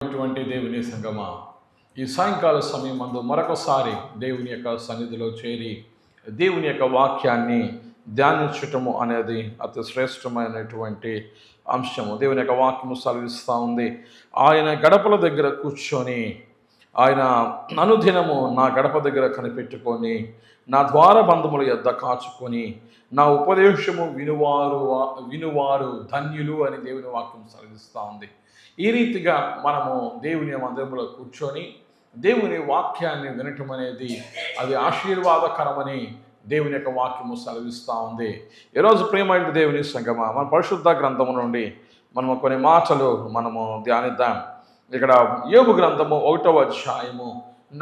ప్రియమైనటువంటి దేవుని సంగమా, ఈ సాయంకాల సమయం మందు మరొకసారి దేవుని యొక్క సన్నిధిలో చేరి దేవుని యొక్క వాక్యాన్ని ధ్యానించటము అనేది అతి శ్రేష్టమైనటువంటి అంశము. దేవుని యొక్క వాక్యము సెలవిస్తూ ఉంది, ఆయన గడపల దగ్గర కూర్చొని ఆయన అనుదినము నా గడప దగ్గర కనిపెట్టుకొని నా ద్వారబంధముల యొద్ద కాచుకొని నా ఉపదేశము వినువారు ధన్యులు అని దేవుని వాక్యం సెలవిస్తూ ఉంది. ఈ రీతిగా మనము దేవుని మందిరంలో కూర్చొని దేవుని వాక్యాన్ని వినటం అనేది అది ఆశీర్వాదకరమని దేవుని యొక్క వాక్యము సెలవిస్తూ ఉంది. ఈరోజు ప్రియమైన దేవుని సంగమా, మన పరిశుద్ధ గ్రంథము నుండి మనము కొన్ని మాటలు మనము ధ్యానిద్దాం. ఇక్కడ యోబు గ్రంథము 1వ అధ్యాయము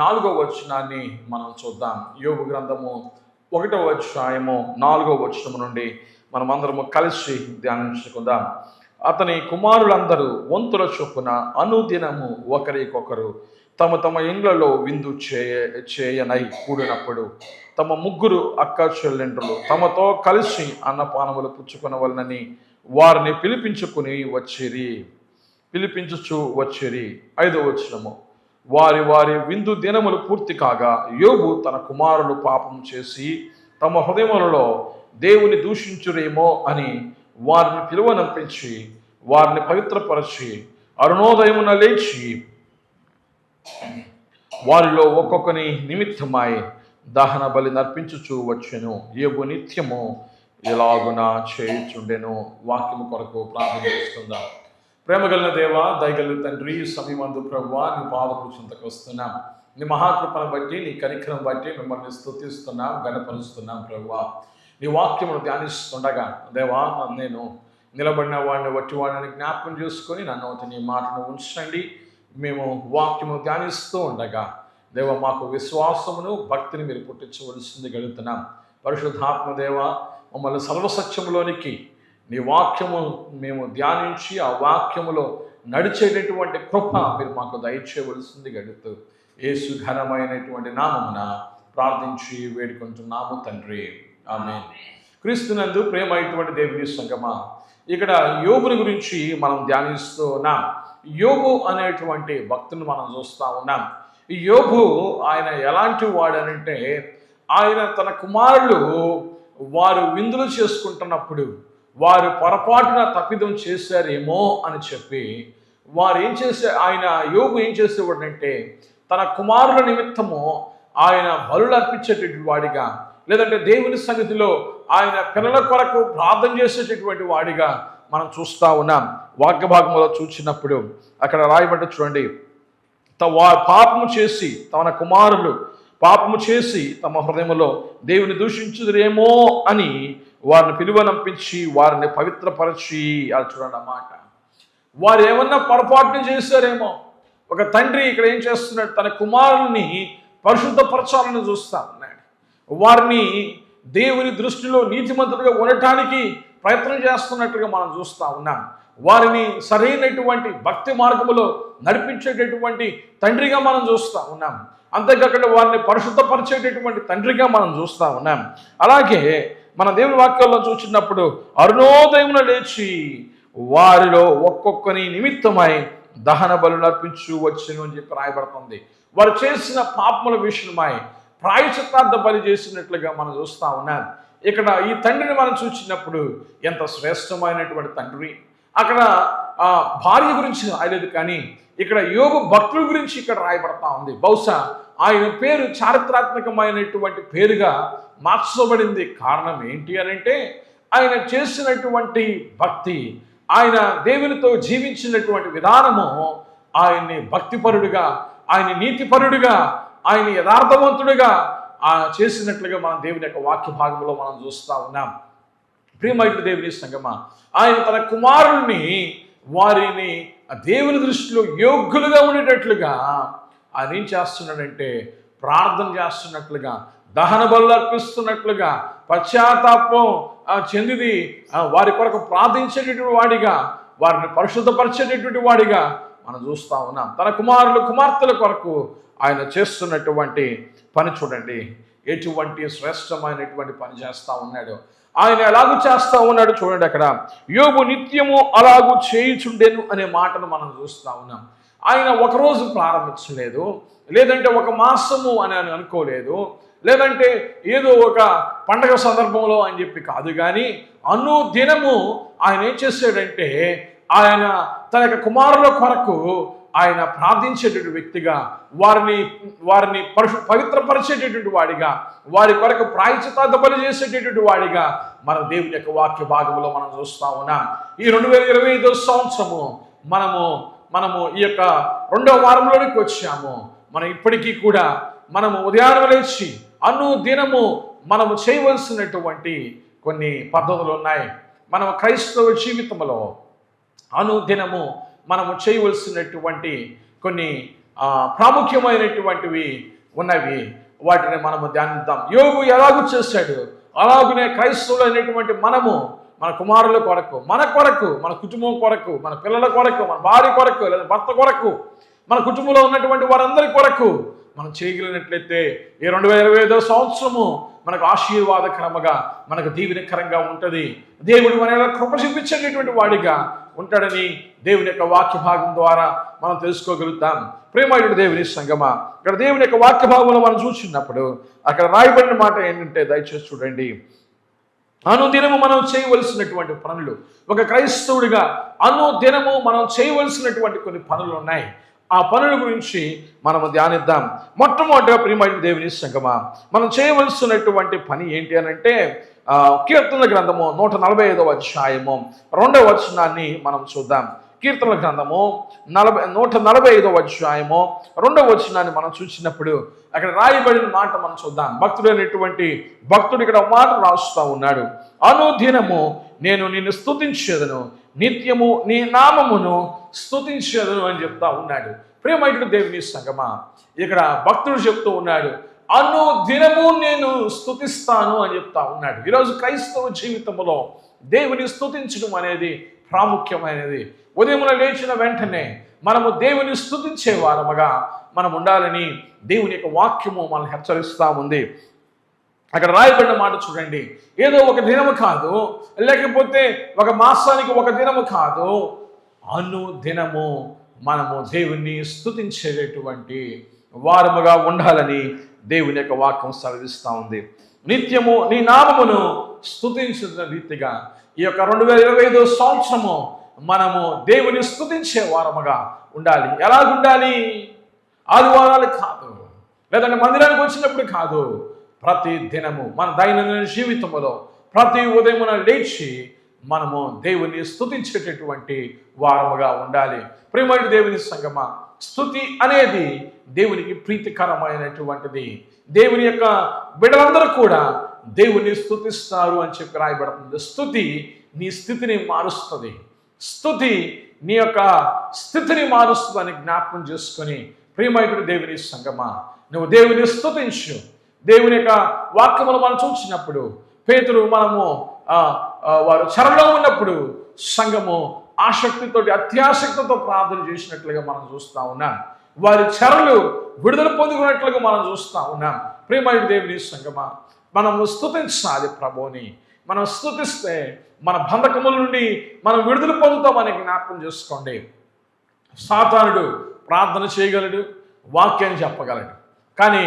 4వ వచనాన్ని మనం చూద్దాం. యోబు గ్రంథము 1వ అధ్యాయము 4వ వచనము నుండి మనమందరము కలిసి ధ్యానించుకుందాం. అతని కుమారులందరూ వంతుల చొప్పున అనుదినము ఒకరికొకరు తమ తమ ఇండ్లలో విందు చేయనై కూడినప్పుడు తమ ముగ్గురు అక్క చెల్లెండ్రులు తమతో కలిసి అన్నపానములు పుచ్చుకొనవలనని వారిని పిలిపించుచు వచ్చిరి. 5వ వచనము, వారి వారి విందు దినములు పూర్తి కాగా యోబు తన కుమారులు పాపం చేసి తమ హృదయములలో దేవుని దూషించురేమో అని వారిని పిలువనంపించి వారిని పవిత్రపరచి అరుణోదయమున లేచి వారిలో ఒక్కొక్కని నిమిత్తమై దహన బలి నర్పించుచూ వచ్చెను. యోబు నిత్యము ఎలాగున చేయుచుండెను. వాక్యము కొరకు ప్రార్థన చేసుకుందాం. ప్రేమగలిగిన దేవ, దయగలిగిన తండ్రి, సమయమందు ప్రభువా నీ పాదముల చెంతకు వస్తున్నాం. నీ మహాకృపను బట్టి, నీ కనికరం బట్టి మిమ్మల్ని స్తుతిస్తున్నాం, గణపరుస్తున్నాం. ప్రభువా నీ వాక్యమును ధ్యానిస్తుండగా దేవా, నేను నిలబడిన వాడిని వట్టి వాడిని జ్ఞాపకం చేసుకొని నన్ను నీ మాటను ఉంచండి. మేము వాక్యము ధ్యానిస్తూ ఉండగా దేవ మాకు విశ్వాసమును భక్తిని మీరు పుట్టించవలసింది గడుగుతున్నాం. పరిశుద్ధాత్మ దేవ, మమ్మల్ని సర్వసత్యములోనికి నీ వాక్యము మేము ధ్యానించి ఆ వాక్యములో నడిచేటటువంటి కృప మీరు మాకు దయచేయవలసింది గడుగుతూ యేసు ఘనమైనటువంటి నామమున ప్రార్థించి వేడుకుంటున్నాము తండ్రి, ఆమేన్. క్రీస్తునందు ప్రేమైనటువంటి దేవుని సంగమా, ఇక్కడ యోబుని గురించి మనం ధ్యానిస్తూ ఉన్నాం. యోబు అనేటువంటి భక్తుని మనం చూస్తూ ఉన్నాం. ఈ యోబు ఆయన ఎలాంటి వాడనంటే, ఆయన తన కుమారులు వారు విందులు చేసుకుంటున్నప్పుడు వారు పొరపాటున తప్పిదం చేశారేమో అని చెప్పి వారు యోబు ఏం చేసేవాడంటే, తన కుమారుల నిమిత్తము ఆయన బలులు అర్పించేటటువంటి వాడిగా, లేదంటే దేవుని సన్నిధిలో ఆయన పిల్లల కొరకు ప్రార్థన చేసేటటువంటి వాడిగా మనం చూస్తూ ఉన్నాం. వాక్య భాగంలో చూసినప్పుడు అక్కడ రాయబడ్డ చూడండి, పాపము చేసి తన కుమారులు పాపము చేసి తమ హృదయంలో దేవుని దూషించుదురేమో అని వారిని పిలువనంపించి వారిని పవిత్రపరచి, అది చూడండి అన్నమాట. వారు ఏమన్నా పొరపాటుని చేశారేమో. ఒక తండ్రి ఇక్కడ ఏం చేస్తున్నాడు, తన కుమారుల్ని పరిశుద్ధపరచాలని చూస్తా ఉన్నాడు. వారిని దేవుని దృష్టిలో నీతిమంతులుగా ఉండటానికి ప్రయత్నం చేస్తున్నట్టుగా మనం చూస్తూ ఉన్నాం. వారిని సరైనటువంటి భక్తి మార్గములో నడిపించేటటువంటి తండ్రిగా మనం చూస్తూ ఉన్నాం. అంతేకాకుండా వారిని పరిశుద్ధపరిచేటటువంటి తండ్రిగా మనం చూస్తూ ఉన్నాం. అలాగే మన దేవుని వాక్యాల్లో చూసినప్పుడు అరుణోదయమున లేచి వారిలో ఒక్కొక్కని నిమిత్తమై దహన బలులు అర్పించు వచ్చును అని చెప్పి రాయబడుతుంది. వారు చేసిన పాపముల విషయమై ప్రాయశ్చిత్తార్థ బలి చేసినట్లుగా మనం చూస్తూ ఉన్నాం. ఇక్కడ ఈ తండ్రిని మనం చూసినప్పుడు ఎంత శ్రేష్టమైనటువంటి తండ్రి. అక్కడ భార్య గురించి రాయలేదు, కానీ ఇక్కడ యోబు భక్తుల గురించి ఇక్కడ రాయబడతా ఉంది. బహుశా ఆయన పేరు చారిత్రాత్మకమైనటువంటి పేరుగా మార్చబడింది. కారణం ఏంటి అని అంటే, ఆయన చేసినటువంటి భక్తి, ఆయన దేవునితో జీవించినటువంటి విధానము ఆయన్ని భక్తిపరుడుగా, ఆయన నీతిపరుడుగా, ఆయన యథార్థవంతుడిగా చేసినట్లుగా మనం దేవుని యొక్క వాక్య భాగంలో మనం చూస్తూ ఉన్నాం. ప్రియమైన దేవుని సంగమా, ఆయన తన కుమారుల్ని వారిని దేవుని దృష్టిలో యోగ్యులుగా ఉండేటట్లుగా ఆయన ఏం చేస్తున్నాడంటే, ప్రార్థన చేస్తున్నట్లుగా, దహన బలులు అర్పిస్తున్నట్లుగా, పశ్చాత్తాపం చెందిది వారి కొరకు ప్రార్థించేటటువంటి వాడిగా, వారిని పరిశుద్ధపరిచేటటువంటి వాడిగా మనం చూస్తూ ఉన్నాం. తన కుమార్తెల కొరకు ఆయన చేస్తున్నటువంటి పని చూడండి, ఎటువంటి శ్రేష్టమైనటువంటి పని చేస్తూ ఉన్నాడు. ఆయన ఎలాగూ చేస్తూ ఉన్నాడు చూడండి. అక్కడ యోబు నిత్యము అలాగూ చేయుచుండెను అనే మాటను మనం చూస్తూ ఉన్నాం. ఆయన ఒకరోజు ప్రారంభించలేదు, లేదంటే ఒక మాసము అని అనుకోలేదు, లేదంటే ఏదో ఒక పండగ సందర్భంలో అని చెప్పి కాదు. కానీ అనుదినము ఆయన ఏం చేశాడంటే ఆయన తన యొక్క కుమారుల కొరకు ఆయన ప్రార్థించేటటువంటి వ్యక్తిగా, వారిని పవిత్రపరిచేటటువంటి వాడిగా, వారి కొరకు ప్రాయశ్చిత్త బలి చేసేటటువంటి వాడిగా మన దేవుని యొక్క వాక్య భాగంలో మనం చూస్తా ఉన్నాం. ఈ 2025 సంవత్సరము మనము ఈ యొక్క 2వ వారంలోనికి వచ్చాము. మనం ఇప్పటికీ కూడా మనము ఉదయాన్నే లేచి అనుదినము మనము చేయవలసినటువంటి కొన్ని పద్ధతులు ఉన్నాయి. మనం క్రైస్తవ జీవితంలో అనుదినము మనము చేయవలసినటువంటి కొన్ని ప్రాముఖ్యమైనటువంటివి ఉన్నవి. వాటిని మనము ధ్యానిద్దాం. యోబు ఎలాగూ చేశాడు, అలాగనే క్రైస్తవులు అనేటువంటి మనము మన కుమారుల కొరకు, మన కుటుంబం కొరకు, మన పిల్లల కొరకు, మన భార్య కొరకు, లేదా భర్త కొరకు, మన కుటుంబంలో ఉన్నటువంటి వారందరి కొరకు మనం చేయగలిగినట్లయితే ఈ 2025 సంవత్సరము మనకు ఆశీర్వాదకరముగా, మనకు దీవెనకరంగా ఉంటుంది. దేవుడు మన కృప చూపించేటటువంటి వాడిగా ఉంటాడని దేవుని యొక్క వాక్య భాగం ద్వారా మనం తెలుసుకోగలుగుతాం. ప్రేమయుడు దేవుని సంగమా, ఇక్కడ దేవుని యొక్క వాక్య భాగంలో మనం చూసినప్పుడు అక్కడ రాయబడిన మాట ఏంటంటే దయచేసి చూడండి. అనుదినము మనం చేయవలసినటువంటి పనులు, ఒక క్రైస్తవుడిగా అనుదినము మనం చేయవలసినటువంటి కొన్ని పనులు ఉన్నాయి. ఆ పనుల గురించి మనం ధ్యానిద్దాం. మొట్టమొదటిగా ప్రియమైన దేవుని సంగమా, మనం చేయవలసినటువంటి పని ఏంటి అని అంటే కీర్తనల గ్రంథము 145వ అధ్యాయము 2వ వచనాన్ని మనం చూద్దాం. కీర్తనల గ్రంథము 145వ అధ్యాయము 2వ వచనాన్ని మనం చూసినప్పుడు అక్కడ రాయబడిన మాట మనం చూద్దాం. భక్తుడు ఇక్కడ మాట రాస్తూ ఉన్నాడు. అనుదినము నేను నిన్ను స్తుతించేదను, నిత్యము నీ నామమును స్తుతించేదను అని చెప్తా ఉన్నాడు. ప్రియమైనటువంటి దేవుని సంగమా, ఇక్కడ భక్తుడు చెప్తూ ఉన్నాడు, అనుదినము నేను స్తుతిస్తాను అని చెప్తా ఉన్నాడు. ఈరోజు క్రైస్తవ జీవితంలో దేవుని స్తుతించడం అనేది ప్రాముఖ్యమైనది. ఉదయమున లేచిన వెంటనే మనము దేవుని స్తుతించే వారముగా మనం ఉండాలని దేవుని యొక్క వాక్యము మనల్ని హెచ్చరిస్తూ ఉంది. అక్కడ రాయబడిన మాట చూడండి. ఏదో ఒక దినము కాదు, లేకపోతే ఒక మాసానికి ఒక దినము కాదు, అనుదినము మనము దేవుణ్ణి స్తుతించేటటువంటి వారముగా ఉండాలని దేవుని యొక్క వాక్యం సెలవిస్తూ ఉంది. నిత్యము నీ నామమును స్తుతించిన రీతిగా ఈ యొక్క 2025 సంవత్సరము మనము దేవుని స్తుతించే వారముగా ఉండాలి. ఎలాగుండాలి? ఆదివారాలు కాదు, లేదంటే మందిరానికి వచ్చినప్పుడు కాదు, ప్రతి దినము మన దైనందిన జీవితంలో ప్రతి ఉదయమున లేచి మనము దేవుని స్తుతించేటటువంటి వారముగా ఉండాలి. ప్రియమైన దేవుని సంగమా, స్తుతి అనేది దేవునికి ప్రీతికరమైనటువంటిది. దేవుని యొక్క బిడ్డలందరూ కూడా దేవుని స్తుతిస్తారు అని చెప్పి రాయబడుతుంది. స్తుతి నీ స్థితిని మారుస్తుంది, స్తుతి నీ యొక్క స్థితిని మారుస్తుందని జ్ఞాపకం చేసుకొని ప్రియమైన దేవుని సంగమా, నువ్వు దేవుని స్తుతించు. దేవుని యొక్క వాక్యములు మనం చూసినప్పుడు పేతురు వారు చెరలో ఉన్నప్పుడు సంఘము ఆసక్తితోటి అత్యాసక్తితో ప్రార్థన చేసినట్లుగా మనం చూస్తూ ఉన్నాం. వారి చెరలు విడుదల పొందుకున్నట్లుగా మనం చూస్తూ ఉన్నాం. ప్రియమైన దేవుని సంగమా, మనము స్తుతించాలి ప్రభువుని. మనం స్తుతిస్తే మన బంధకముల నుండి మనం విడుదల పొందుతామని జ్ఞాపకం చేసుకోండి. సాతానుడు ప్రార్థన చేయగలడు, వాక్యాన్ని చెప్పగలడు, కానీ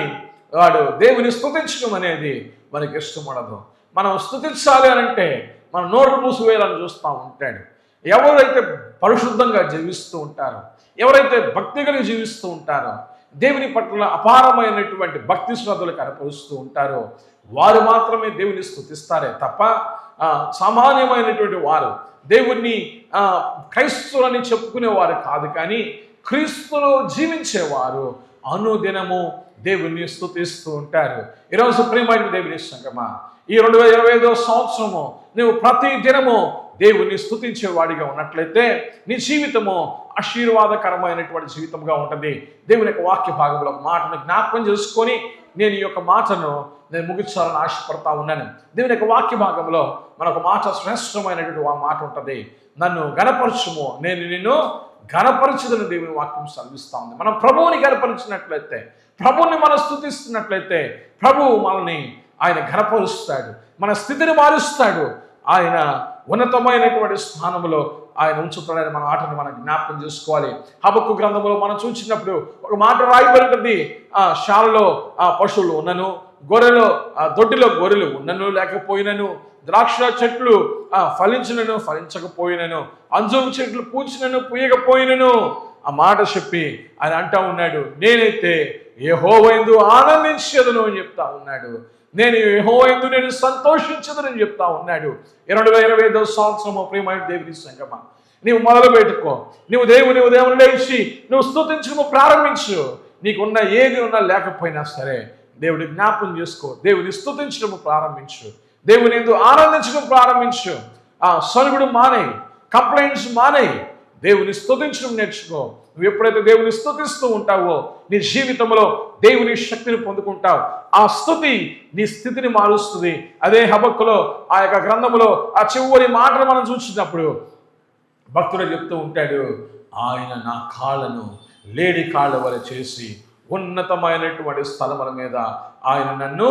వాడు దేవుని స్తుతించడం అనేది మనకి ఇష్టం ఉండదు. మనం స్తుతించాలి అని అంటే మన నోరు మూసివేయాలని చూస్తూ ఉంటాడు. ఎవరైతే పరిశుద్ధంగా జీవిస్తూ ఉంటారో, ఎవరైతే భక్తి కలిగి జీవిస్తూ ఉంటారో, దేవుని పట్ల అపారమైనటువంటి భక్తి శ్రద్ధలు కనపరుస్తూ ఉంటారో వారు మాత్రమే దేవుని స్తుతిస్తారే తప్ప సామాన్యమైనటువంటి వారు దేవుణ్ణి క్రైస్తవులని చెప్పుకునేవారు కాదు. కానీ క్రీస్తులో జీవించేవారు అనుదినము దేవుణ్ణి స్తుతిస్తూ ఉంటారు. ఈరోజు ప్రియమైన దేవుని సంగమా, ఈ 2025 సంవత్సరము నువ్వు ప్రతి దినము దేవుణ్ణి స్తుతించేవాడిగా ఉన్నట్లయితే నీ జీవితము ఆశీర్వాదకరమైనటువంటి జీవితంగా ఉంటుంది. దేవుని యొక్క వాక్య భాగంలో మాటను జ్ఞాపకం చేసుకొని నేను ఈ యొక్క మాటను ముగించాలని ఆశపడతా ఉన్నాను. దేవుని యొక్క వాక్య భాగంలో మనకు మాట శ్రేష్టమైనటువంటి ఆ మాట ఉంటుంది, నన్ను గణపరచుము నేను నిన్ను ఘనపరచుదని దేవుని వాక్యం సెలవిస్తూ ఉంది. మనం ప్రభువుని ఘనపరిచినట్లయితే, ప్రభువుని మనం స్తుతిస్తున్నట్లయితే ప్రభువు మనల్ని ఆయన ఘనపరుస్తాడు, మన స్థితిని మారుస్తాడు. ఆయన ఉన్నతమైనటువంటి స్థానంలో ఆయన ఉంచుతాడని మన ఆటను మనం జ్ఞాపకం చేసుకోవాలి. హబక్కు గ్రంథంలో మనం చూసినప్పుడు ఒక మాట రాయబడి ఉంటుంది, శాలలో పశువులు ఉన్నను, గొర్రెలు దొడ్డిలో గొర్రెలు ఉన్నను లేకపోయినను, ద్రాక్ష చెట్లు ఫలించినను ఫలించకపోయినను, అంజూరు చెట్లు పూచినను పూయకపోయినను, ఆ మాట చెప్పి ఆయన అంటా ఉన్నాడు, నేనైతే యెహోవాయందు ఆనందించేదను అని చెప్తా ఉన్నాడు. నేను యెహోవాయందు నేను సంతోషించదని చెప్తా ఉన్నాడు. 2025వ సంవత్సరము ప్రియమైన దేవుని సంగమా, నీవు మొదలు పెట్టుకో. నువ్వు దేవుని లేచి నువ్వు స్తుతించడం ప్రారంభించు. నీకున్న ఏది ఉన్నా లేకపోయినా సరే దేవుడి జ్ఞాపకం చేసుకో, దేవుని స్తుతించడం ప్రారంభించు, దేవుని ఎందు ఆనందించడం ప్రారంభించు. సనుగుడు మానేయి, కంప్లైంట్స్ మానేయి, దేవుని స్తుతించడం నేర్చుకో. నువ్వు ఎప్పుడైతే దేవుని స్తుతిస్తూ ఉంటావో నీ జీవితంలో దేవుని శక్తిని పొందుకుంటావు. ఆ స్తుతి నీ స్థితిని మారుస్తుంది. అదే హబక్కులో ఆ యొక్క గ్రంథములో ఆ చివరి మాటలు మనం చూసినప్పుడు భక్తుడు చెప్తూ ఉంటాడు, ఆయన నా కాళ్ళను లేడి కాళ్ళ వలె చేసి ఉన్నతమైనటువంటి స్థలముల మీద ఆయన నన్ను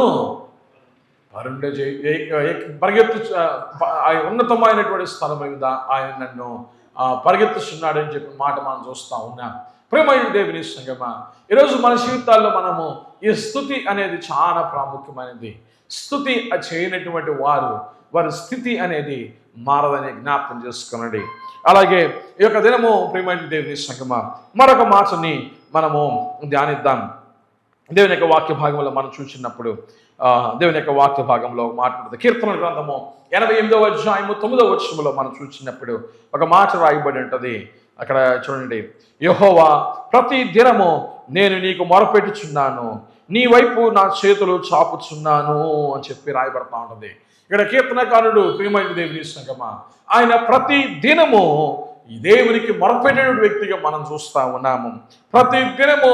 ఉన్నతమైనటువంటి స్థలం మీద ఆయన నన్ను పరిగెత్తుస్తున్నాడని చెప్పి మాట మనం చూస్తూ ఉన్నాం. ప్రియమైన దేవుని సంగమా, ఈరోజు మన జీవితాల్లో మనము ఈ స్తుతి అనేది చాలా ప్రాముఖ్యమైనది. స్తుతి చేయనటువంటి వారి స్థితి అనేది మారదని జ్ఞాపకం చేసుకునండి. అలాగే ఈ యొక్క దినము ప్రియమైన దేవుని సంగమా మరొక మాటని మనము ధ్యానిద్దాం. దేవుని యొక్క వాక్య భాగంలో మనం చూసినప్పుడు దేవుని యొక్క వాక్య భాగంలో మాట్లాడుతుంది. కీర్తనల గ్రంథము 88వ అధ్యాయము 9వ వచనములో మనం చూసినప్పుడు ఒక మాట రాయబడి ఉంటుంది. అక్కడ చూడండి, యెహోవా ప్రతి దినము నేను నీకు మొరపెట్టుచున్నాను, నీ వైపు నా చేతులు చాపుచున్నాను అని చెప్పి రాయబడతా ఉంటుంది. ఇక్కడ కీర్తనకారుడు ప్రియమైన దేవుని సంగమా ఆయన ప్రతి దినము ఈ దేవునికి మొరపెట్టిన వ్యక్తిగా మనం చూస్తూ ఉన్నాము. ప్రతి దినము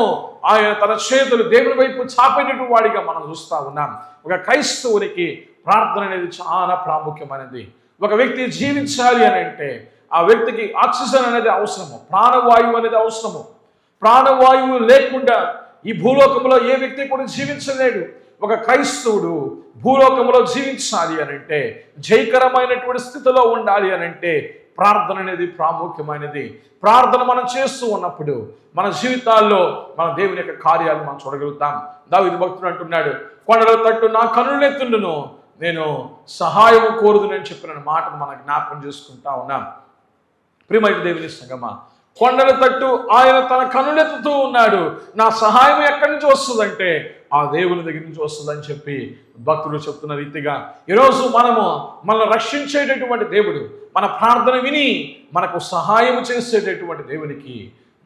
ఆయన తన చేతులు దేవుని వైపు చాపేటటువంటి వాడిగా మనం చూస్తూ ఉన్నాం. ఒక క్రైస్తవునికి ప్రార్థన అనేది చాలా ప్రాముఖ్యమైనది. ఒక వ్యక్తి జీవించాలి అని అంటే ఆ వ్యక్తికి ఆక్సిజన్ అనేది అవసరము, ప్రాణవాయువు అనేది అవసరము. ప్రాణవాయువు లేకుండా ఈ భూలోకంలో ఏ వ్యక్తి కూడా జీవించలేడు. ఒక క్రైస్తవుడు భూలోకంలో జీవించాలి అని అంటే, జయకరమైనటువంటి స్థితిలో ఉండాలి అని అంటే ప్రార్థన అనేది ప్రాముఖ్యమైనది. ప్రార్థన మనం చేస్తూ ఉన్నప్పుడు మన జీవితాల్లో మన దేవుని యొక్క కార్యాలు మనం చూడగలుగుతాం. దావీదు భక్తుడు అంటున్నాడు, కొండల తట్టు నా కనులెత్తుండును, నేను సహాయం కోరుదునని చెప్పిన మాటను మనం జ్ఞాపకం చేసుకుంటా ఉన్నాం. ప్రియమైన దేవుని సంగమా, కొండల తట్టు ఆయన తన కనులెత్తుతూ ఉన్నాడు. నా సహాయం ఎక్కడి నుంచి వస్తుందంటే ఆ దేవుని దగ్గర నుంచి వస్తుందని చెప్పి భక్తుడు చెప్తున్న రీతిగా ఈరోజు మనల్ని రక్షించేటటువంటి దేవుడు, మన ప్రార్థన విని మనకు సహాయం చేసేటటువంటి దేవునికి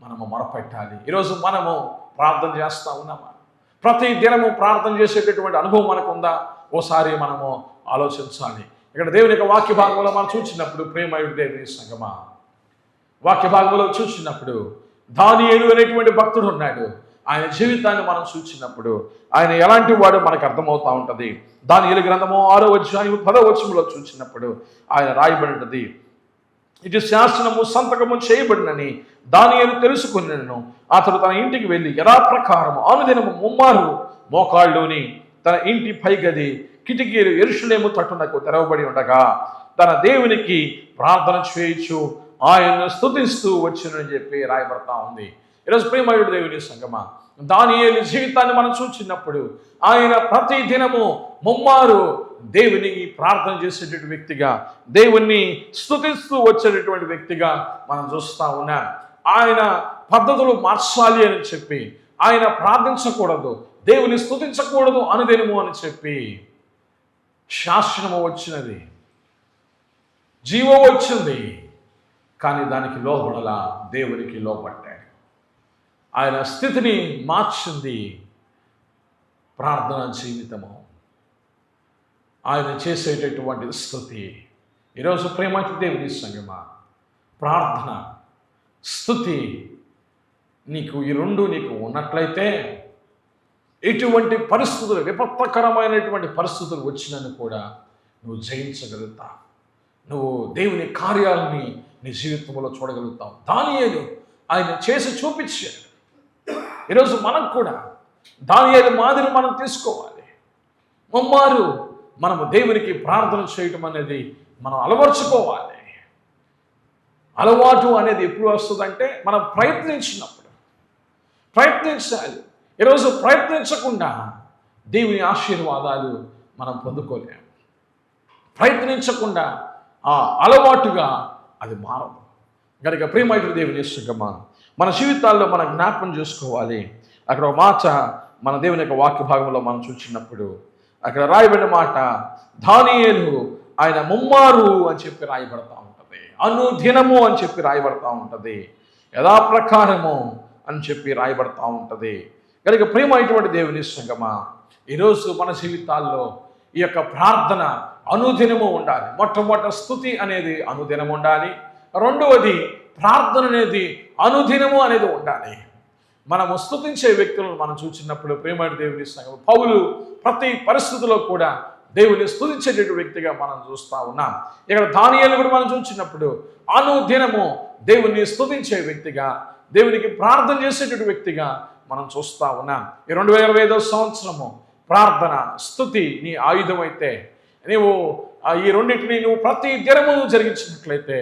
మనము మొరపెట్టాలి. ఈరోజు మనము ప్రార్థన చేస్తూ ఉన్నామా? ప్రతి దినము ప్రార్థన చేసేటటువంటి అనుభవం మనకు ఉందా? ఓసారి మనము ఆలోచించాలి. ఇక్కడ దేవుని యొక్క వాక్య భాగంలో మనం చూసినప్పుడు ప్రియమైన దేవుని సంగమా వాక్య భాగంలో చూసినప్పుడు దానియేలు అనేటువంటి భక్తుడు ఉన్నాడు. ఆయన జీవితాన్ని మనం చూసినప్పుడు ఆయన ఎలాంటి వాడు మనకు అర్థమవుతూ ఉంటుంది. దానియేలు గ్రంథము 6వ అధ్యాయం 10వ వచనంలో చూసినప్పుడు ఆయన రాయబడినది, ఇటు శాసనము సంతకము చేయబడినని దానియేలు తెలుసుకున్నాను. అతడు తన ఇంటికి వెళ్ళి యథాప్రకారము అనుదినము ముమ్మారు మోకాళ్ళుని తన ఇంటి పైగది కిటికీలు యెరూషలేము తట్టునకు తెరవబడి ఉండగా తన దేవునికి ప్రార్థన చేయొచ్చు ఆయన్ను స్తుతిస్తూ వచ్చునని చెప్పి రాయబడతా ఉంది. ఈరోజు ప్రియమయుడు దేవుని సంగమా దానియేలు జీవితాన్ని మనం చూసినప్పుడు ఆయన ప్రతి దినము ముమ్మారు దేవుని ప్రార్థన చేసేటటువంటి వ్యక్తిగా, దేవుణ్ణి స్తుతిస్తూ వచ్చేటటువంటి వ్యక్తిగా మనం చూస్తూ ఉన్నాం. ఆయన పద్ధతులు మార్చాలి అని చెప్పి ఆయన ప్రార్థించకూడదు, దేవుని స్తుతించకూడదు అనుదినము అని చెప్పి శాసనము వచ్చినది, జీవం వచ్చింది. కానీ దానికి లోబడలా, దేవునికి లోబడ్డాడు. ఆయన స్థితిని మార్చింది ప్రార్థన జీవితము, ఆయన చేసేటటువంటి స్తుతి. ఈరోజు ప్రేమ దేవుని సంగమా ప్రార్థన స్తుతి నీకు ఈ రెండు నీకు ఉన్నట్లయితే ఎటువంటి పరిస్థితులు విపత్కరమైనటువంటి పరిస్థితులు వచ్చినను కూడా నువ్వు జయించగలుగుతావు. నువ్వు దేవుని కార్యాలని నీ జీవితంలో చూడగలుగుతావు. దానియేలు ఆయన చేసి చూపించాడు. ఈరోజు మనం కూడా దానియేలు మాదిరి మనం తీసుకోవాలి. ముమ్మారు మనము దేవునికి ప్రార్థన చేయటం అనేది మనం అలవర్చుకోవాలి. అలవాటు అనేది ఎప్పుడు వస్తుందంటే మనం ప్రయత్నించాలి. ఈరోజు ప్రయత్నించకుండా దేవుని ఆశీర్వాదాలు మనం పొందుకోలేము. ప్రయత్నించకుండా ఆ అలవాటుగా అది మారదు. కనుక ప్రియమైన దేవుని యేసుగమా మన జీవితాల్లో మనం జ్ఞాపకం చేసుకోవాలి. అక్కడ ఒక మాట మన దేవుని యొక్క వాక్య భాగంలో మనం చూసినప్పుడు అక్కడ రాయబడిన మాట, దానియేలు ఆయన ముమ్మారు అని చెప్పి రాయబడతా ఉంటుంది, అనుదినము అని చెప్పి రాయబడతా ఉంటుంది, యథాప్రకారము అని చెప్పి రాయబడతా ఉంటుంది. కనుక ప్రియమైనటువంటి దేవుని సంగమా ఈరోజు మన జీవితాల్లో ఈ యొక్క ప్రార్థన అనుదినము ఉండాలి. మొట్టమొదటి స్తుతి అనేది అనుదినము ఉండాలి. రెండవది ప్రార్థన అనేది అనుదినము అనేది ఉండాలి. మనము స్తుతించే వ్యక్తులను మనం చూసినప్పుడు ప్రియమైన దేవుని సంగమా పౌలు ప్రతి పరిస్థితిలో కూడా దేవుని స్తుతించేటటువంటి వ్యక్తిగా మనం చూస్తూ ఉన్నాం. ఇక్కడ దానియేలు కూడా మనం చూసినప్పుడు అనుదినము దేవుని స్తుతించే వ్యక్తిగా, దేవునికి ప్రార్థన చేసేటటువంటి వ్యక్తిగా మనం చూస్తూ ఉన్నాం. ఈ 2025 సంవత్సరము ప్రార్థన స్తుతి నీ ఆయుధం అయితే నీవు ఈ రెండింటిని నువ్వు ప్రతి దినము జరిగించినట్లయితే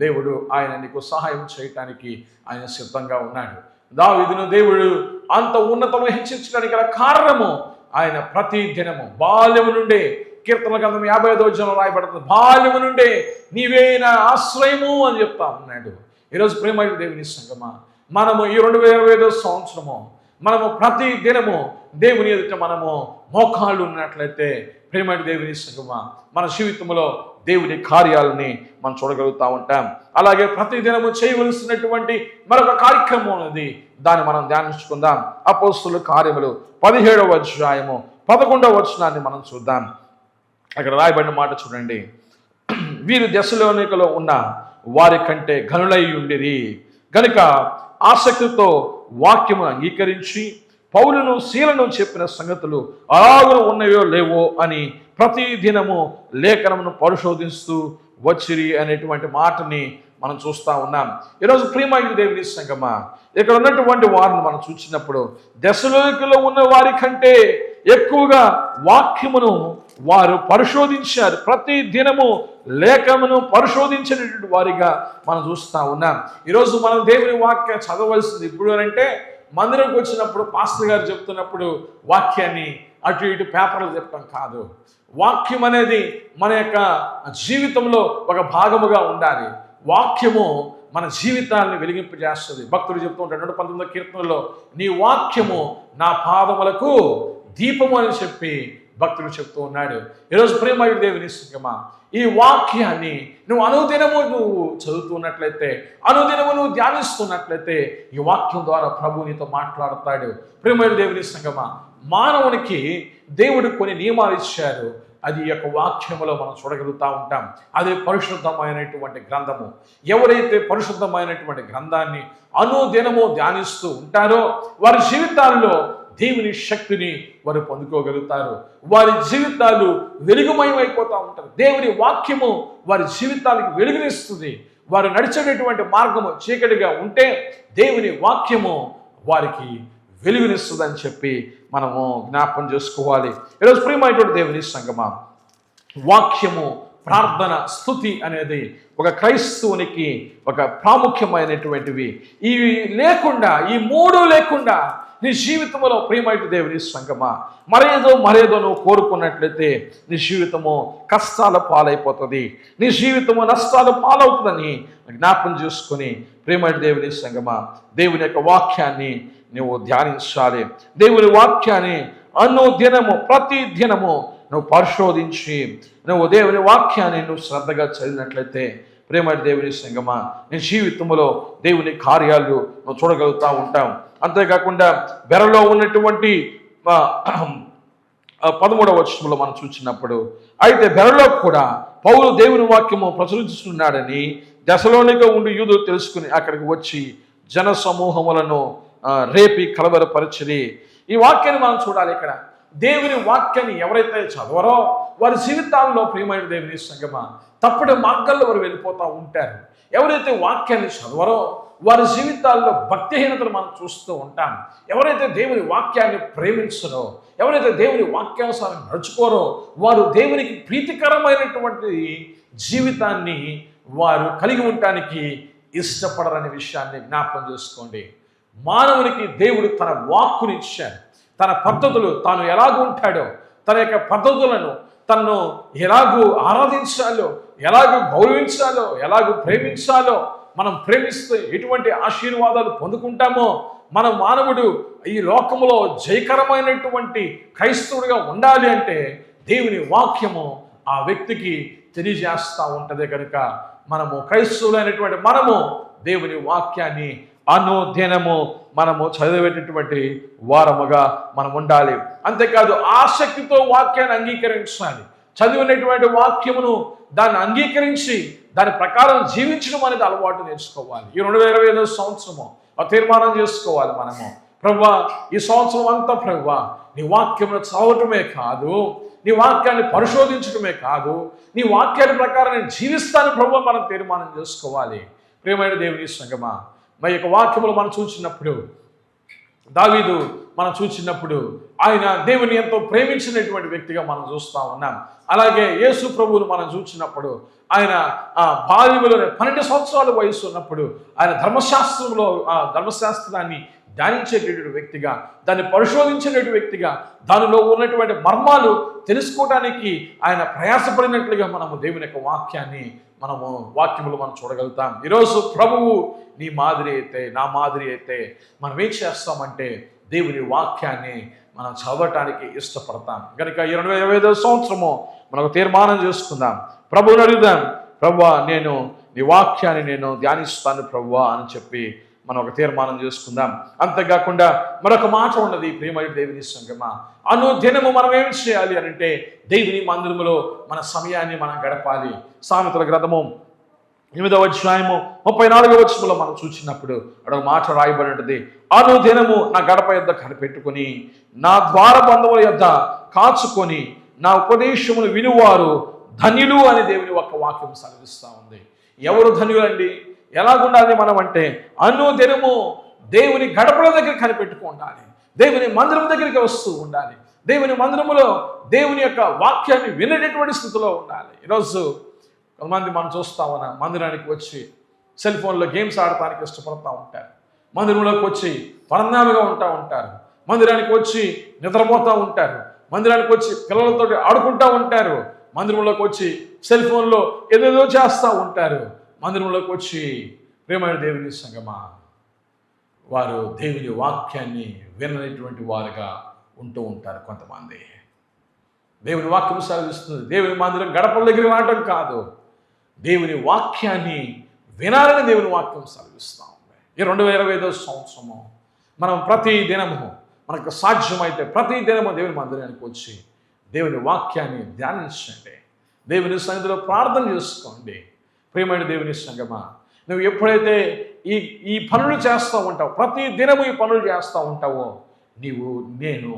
దేవుడు ఆయన నీకు సహాయం చేయటానికి ఆయన సిద్ధంగా ఉన్నాడు. దావీదును దేవుడు అంత ఉన్నతము హెచ్చించడానికి గల కారణము ఆయన ప్రతి దినము బాల్యము నుండే, కీర్తనల గ్రంథం 55వ అధ్యాయంలో రాయబడుతుంది, బాల్యము నుండే నీవే నా ఆశ్రయము అని చెప్తా ఉన్నాడు. ఈరోజు ప్రియమైన దేవుని సంగమా మనము ఈ 2025 సంవత్సరము మనము ప్రతి దినము దేవుని ఎదుట మనము మోకాళ్ళు ఉన్నట్లయితే ప్రియమైన దేవుని సంగమా మన జీవితంలో దేవుని కార్యాలని మనం చూడగలుగుతూ ఉంటాం. అలాగే ప్రతి దినము చేయవలసినటువంటి మరొక కార్యక్రమం ఉన్నది, దాన్ని మనం ధ్యానించుకుందాం. అపోస్తుల కార్యములు 17వ అధ్యాయము 11వ వచనాన్ని మనం చూద్దాం. అక్కడ రాయబడిన మాట చూడండి, వీరు దెస్సలోనికలో ఉన్న వారి కంటే ఘనులై ఉండిరి గనుక ఆసక్తితో వాక్యమును అంగీకరించి పౌలును శీలను చెప్పిన సంగతులు అలాగూ ఉన్నాయో లేవో అని ప్రతి దినము లేఖనమును పరిశోధిస్తూ వచ్చిరి అనేటువంటి మాటని మనం చూస్తూ ఉన్నాం. ఈరోజు ప్రియమైన దేవుని సంగమా ఇక్కడ ఉన్నటువంటి వారిని మనం చూసినప్పుడు దెస్సలోనికలో ఉన్న వారి కంటే ఎక్కువగా వాక్యమును వారు పరిశోధించారు. ప్రతి దినము లేఖమును పరిశోధించినటువంటి వారిగా మనం చూస్తూ ఉన్నాం. ఈరోజు మనం దేవుని వాక్యం చదవలసింది ఇప్పుడు అంటే మందిరంకి వచ్చినప్పుడు పాస్టర్ గారు చెప్తున్నప్పుడు వాక్యాన్ని అటు ఇటు పేపర్లు చెప్పడం కాదు. వాక్యం అనేది మన యొక్క జీవితంలో ఒక భాగముగా ఉండాలి. వాక్యము మన జీవితాన్ని వెలిగింపజేస్తుంది. భక్తుడు చెప్తూ ఉంటాడు 119వ కీర్తనలో, నీ వాక్యము నా పాదములకు దీపము అని చెప్పి భక్తుడు చెప్తూ ఉన్నాడు. ఈరోజు ప్రియమైన దేవుని సంగమా ఈ వాక్యాన్ని నువ్వు అనుదినము నువ్వు చదువుతున్నట్లయితే, అనుదినము నువ్వు ధ్యానిస్తున్నట్లయితే ఈ వాక్యం ద్వారా ప్రభు నీతో మాట్లాడతాడు. ప్రియమైన దేవుని సంగమా మానవునికి దేవుడు కొన్ని నియమాలు ఇచ్చారు, అది ఈ యొక్క వాక్యములో మనం చూడగలుగుతూ ఉంటాం. అదే పరిశుద్ధమైనటువంటి గ్రంథము. ఎవరైతే పరిశుద్ధమైనటువంటి గ్రంథాన్ని అనుదినము ధ్యానిస్తూ ఉంటారో వారి జీవితాల్లో దేవుని శక్తిని వారు పొందుకోగలుగుతారు. వారి జీవితాలు వెలుగుమయమైపోతూ ఉంటారు. దేవుని వాక్యము వారి జీవితాలకు వెలుగునిస్తుంది. వారు నడిచేటటువంటి మార్గము చీకటిగా ఉంటే దేవుని వాక్యము వారికి వెలుగునిస్తుందని చెప్పి మనము జ్ఞాపకం చేసుకోవాలి. ఈరోజు ప్రియమైనటువంటి దేవుని సంగమా వాక్యము, ప్రార్థన, స్తుతి అనేది ఒక క్రైస్తవునికి ఒక ప్రాముఖ్యమైనటువంటివి. ఇవి లేకుండా, ఈ మూడు లేకుండా నీ జీవితంలో ప్రియమైన దేవుని సంగమా మరేదో నువ్వు కోరుకున్నట్లయితే నీ జీవితము కష్టాల పాలైపోతుంది, నీ జీవితము నష్టాల పాలవుతుందని జ్ఞాపకం చేసుకుని ప్రియమైన దేవుని సంగమా దేవుని యొక్క వాక్యాన్ని నువ్వు ధ్యానించాలి. దేవుని వాక్యాన్ని అనుదినము ప్రతి దినము నువ్వు పరిశోధించి నువ్వు దేవుని వాక్యాన్ని నువ్వు శ్రద్ధగా చదివినట్లయితే ప్రేమ దేవుని సంగమా నీ జీవితంలో దేవుని కార్యాలు నువ్వు చూడగలుగుతూ ఉంటాం. అంతేకాకుండా బెరలో ఉన్నటువంటి 13వ వచనంలో మనం చూసినప్పుడు, అయితే బెరలో కూడా పౌలు దేవుని వాక్యము ప్రచురించుతున్నాడని దెస్సలోనిక ఉండి యూదులు తెలుసుకుని అక్కడికి వచ్చి జన సమూహములను రేపి కలవరపరిచిరి. ఈ వాక్యాన్ని మనం చూడాలి. ఇక్కడ దేవుని వాక్యాన్ని ఎవరైతే చదవరో వారి జీవితాల్లో ప్రియమైన దేవుని సంగమా తప్పుడు మార్గాల్లో వారు వెళ్ళిపోతూ ఉంటారు. ఎవరైతే వాక్యాన్ని చదవరో వారి జీవితాల్లో భక్తిహీనతను మనం చూస్తూ ఉంటాం. ఎవరైతే దేవుని వాక్యాన్ని ప్రేమించరో, ఎవరైతే దేవుని వాక్యానుసారం నడుచుకోరో, వారు దేవునికి ప్రీతికరమైనటువంటి జీవితాన్ని వారు కలిగి ఉండటానికి ఇష్టపడరనే విషయాన్ని జ్ఞాపకం చేసుకోండి. మానవునికి దేవుడు తన వాక్కుని ఇచ్చాడు. తన పద్ధతులు, తాను ఎలాగూ ఉంటాడో, తన యొక్క పద్ధతులను తనను ఎలాగూ ఆరాధించాలో, ఎలాగూ గౌరవించాలో, ఎలాగూ ప్రేమించాలో, మనం ప్రేమిస్తే ఎటువంటి ఆశీర్వాదాలు పొందుకుంటామో, మన మానవుడు ఈ లోకములో జయకరమైనటువంటి క్రైస్తవుడిగా ఉండాలి అంటే దేవుని వాక్యము ఆ వ్యక్తికి తెలియజేస్తూ ఉంటుంది. కనుక మనము క్రైస్తవులైనటువంటి మనము దేవుని వాక్యాన్ని అనుదినము మనము చదివేటటువంటి వారముగా మనం ఉండాలి. అంతేకాదు ఆసక్తితో వాక్యాన్ని అంగీకరించాలి. చదివినటువంటి వాక్యమును దాన్ని అంగీకరించి దాని ప్రకారం జీవించడం అనేది అలవాటు నేర్చుకోవాలి. ఈ 2025 సంవత్సరము తీర్మానం చేసుకోవాలి మనము. ప్రభువా, ఈ సంవత్సరం అంతా ప్రభువా నీ వాక్యమును చదవటమే కాదు, నీ వాక్యాన్ని పరిశోధించడమే కాదు, నీ వాక్యాల ప్రకారం నేను జీవిస్తాను ప్రభువా మనం తీర్మానం చేసుకోవాలి. ప్రియమైన దేవుని సంగమా, మరి యొక్క వాక్యములు మనం చూసినప్పుడు, దావీదు మనం చూసినప్పుడు ఆయన దేవుని ఎంతో ప్రేమించినటువంటి వ్యక్తిగా మనం చూస్తూ ఉన్నాం. అలాగే యేసు ప్రభువును మనం చూసినప్పుడు ఆయన బాల్యములో 12 సంవత్సరాల వయసు ఉన్నప్పుడు ఆయన ధర్మశాస్త్రాన్ని ధ్యానించేటటువంటి వ్యక్తిగా, దాన్ని పరిశోధించేటువంటి వ్యక్తిగా, దానిలో ఉన్నటువంటి మర్మాలు తెలుసుకోవడానికి ఆయన ప్రయాసపడినట్లుగా మనము దేవుని యొక్క వాక్యములు మనం చూడగలుగుతాం. ఈరోజు ప్రభువు నీ మాదిరి అయితే, నా మాదిరి అయితే మనం ఏం చేస్తామంటే దేవుని వాక్యాన్ని మనం చదవటానికి ఇష్టపడతాం. కనుక 2025 సంవత్సరము మనకు తీర్మానం చేసుకుందాం. ప్రభువుని అడుగుదాం, ప్రభువా నేను నీ వాక్యాన్ని నేను ధ్యానిస్తాను ప్రభువా అని చెప్పి మనం ఒక తీర్మానం చేసుకుందాం. అంతేకాకుండా మరొక మాట ఉన్నది, ప్రియమైన దేవుని సంగమా, అనుదినము మనం ఏం చేయాలి అని అంటే దేవుని మందిరములో మన సమయాన్ని మనం గడపాలి. సామెతల గ్రంథము 8వ అధ్యాయము 34వ వచనంలో మనం చూసినప్పుడు అక్కడ ఒక మాట రాయబడి ఉంటుంది, అనుదినము నా గడప యొద్ద కనిపెట్టుకొని నా ద్వార బంధువుల యొద్ద కాచుకొని నా ఉపదేశములు వినువారు ధన్యులు అని దేవుని ఒక వాక్యం సెలవిస్తూ ఉంది. ఎవరు ధన్యులండి? ఎలాగుండాలి మనం అంటే అనుదినము దేవుని గడపల దగ్గర కనిపెట్టుకు ఉండాలి. దేవుని మందిరం దగ్గరికి వస్తూ ఉండాలి. దేవుని మందిరములో దేవుని యొక్క వాక్యాన్ని వినేటటువంటి స్థితిలో ఉండాలి. ఈరోజు కొంతమంది మనం చూస్తా ఉన్నాం, మందిరానికి వచ్చి సెల్ ఫోన్లో గేమ్స్ ఆడటానికి ఇష్టపడుతూ ఉంటారు. మందిరంలోకి వచ్చి పరిణామిగా ఉంటారు. మందిరానికి వచ్చి నిద్రపోతూ ఉంటారు. మందిరానికి వచ్చి పిల్లలతో ఆడుకుంటూ ఉంటారు. మందిరంలోకి వచ్చి సెల్ ఫోన్లో ఏదేదో చేస్తూ ఉంటారు. మందిరంలోకి వచ్చి ప్రియమైన దేవుని సంగమా వారు దేవుని వాక్యాన్ని విననేటువంటి వారుగా ఉంటూ ఉంటారు. కొంతమంది దేవుని వాక్యం సెలవిస్తుంది, దేవుని మందిరం గడపల దగ్గర రావటం కాదు, దేవుని వాక్యాన్ని వినాలని దేవుని వాక్యం సెలవిస్తూ ఉంది. ఈ 2025 సంవత్సరము మనం ప్రతి దినము మనకు సాధ్యమైతే ప్రతి దినము దేవుని మందిరానికి వచ్చి దేవుని వాక్యాన్ని ధ్యానించండి. దేవుని సన్నిధిలో ప్రార్థన చేసుకోండి. ప్రియమైన దేవుని సంగమా, నువ్వు ఎప్పుడైతే ఈ పనులు చేస్తూ ఉంటావు, ప్రతి దినము ఈ పనులు చేస్తూ ఉంటావో నేను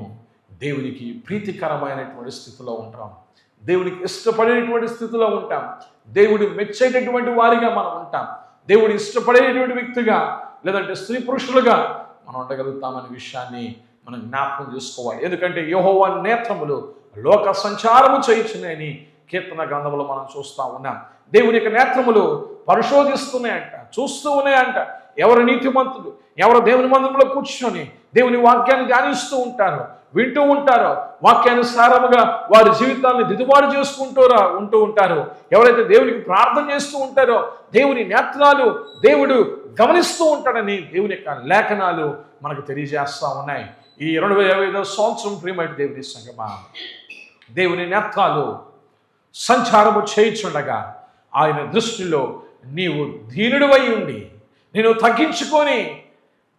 దేవునికి ప్రీతికరమైనటువంటి స్థితిలో ఉంటాం. దేవునికి ఇష్టపడేటువంటి స్థితిలో ఉంటాం. దేవుడు మెచ్చేటటువంటి వారిగా మనం ఉంటాం. దేవుడు ఇష్టపడేటువంటి వ్యక్తిగా లేదంటే స్త్రీ పురుషులుగా మనం ఉండగలుగుతామనే విషయాన్ని మనం జ్ఞాపకం చేసుకోవాలి. ఎందుకంటే యెహోవా నేత్రములు లోక సంచారము చేయుచున్నాయని కీర్తన గ్రంథములో మనం చూస్తూ ఉన్నాం. దేవుని యొక్క నేత్రములు పరిశోధిస్తున్నాయంట, చూస్తూ ఉన్నాయంట. ఎవరు నీతిమంతులు, ఎవరు దేవుని మందిరంలో కూర్చొని దేవుని వాక్యాన్ని ధ్యానిస్తూ ఉంటారో, వింటూ ఉంటారో, వాక్యానుసారముగా వారి జీవితాన్ని దిద్దుబాటు ఉంటూ ఉంటారో, ఎవరైతే దేవునికి ప్రార్థన చేస్తూ ఉంటారో దేవుని నేత్రాలు దేవుడు గమనిస్తూ ఉంటాడని దేవుని యొక్క లేఖనాలు మనకు తెలియజేస్తూ ఉన్నాయి. ఈ 2025 సంవత్సరం ప్రియమైన దేవుని సంగమా, దేవుని నేత్రాలు సంచారము చేయుచుండగా ఆయన దృష్టిలో నీవు దీనుడివై ఉండి నేను తగ్గించుకొని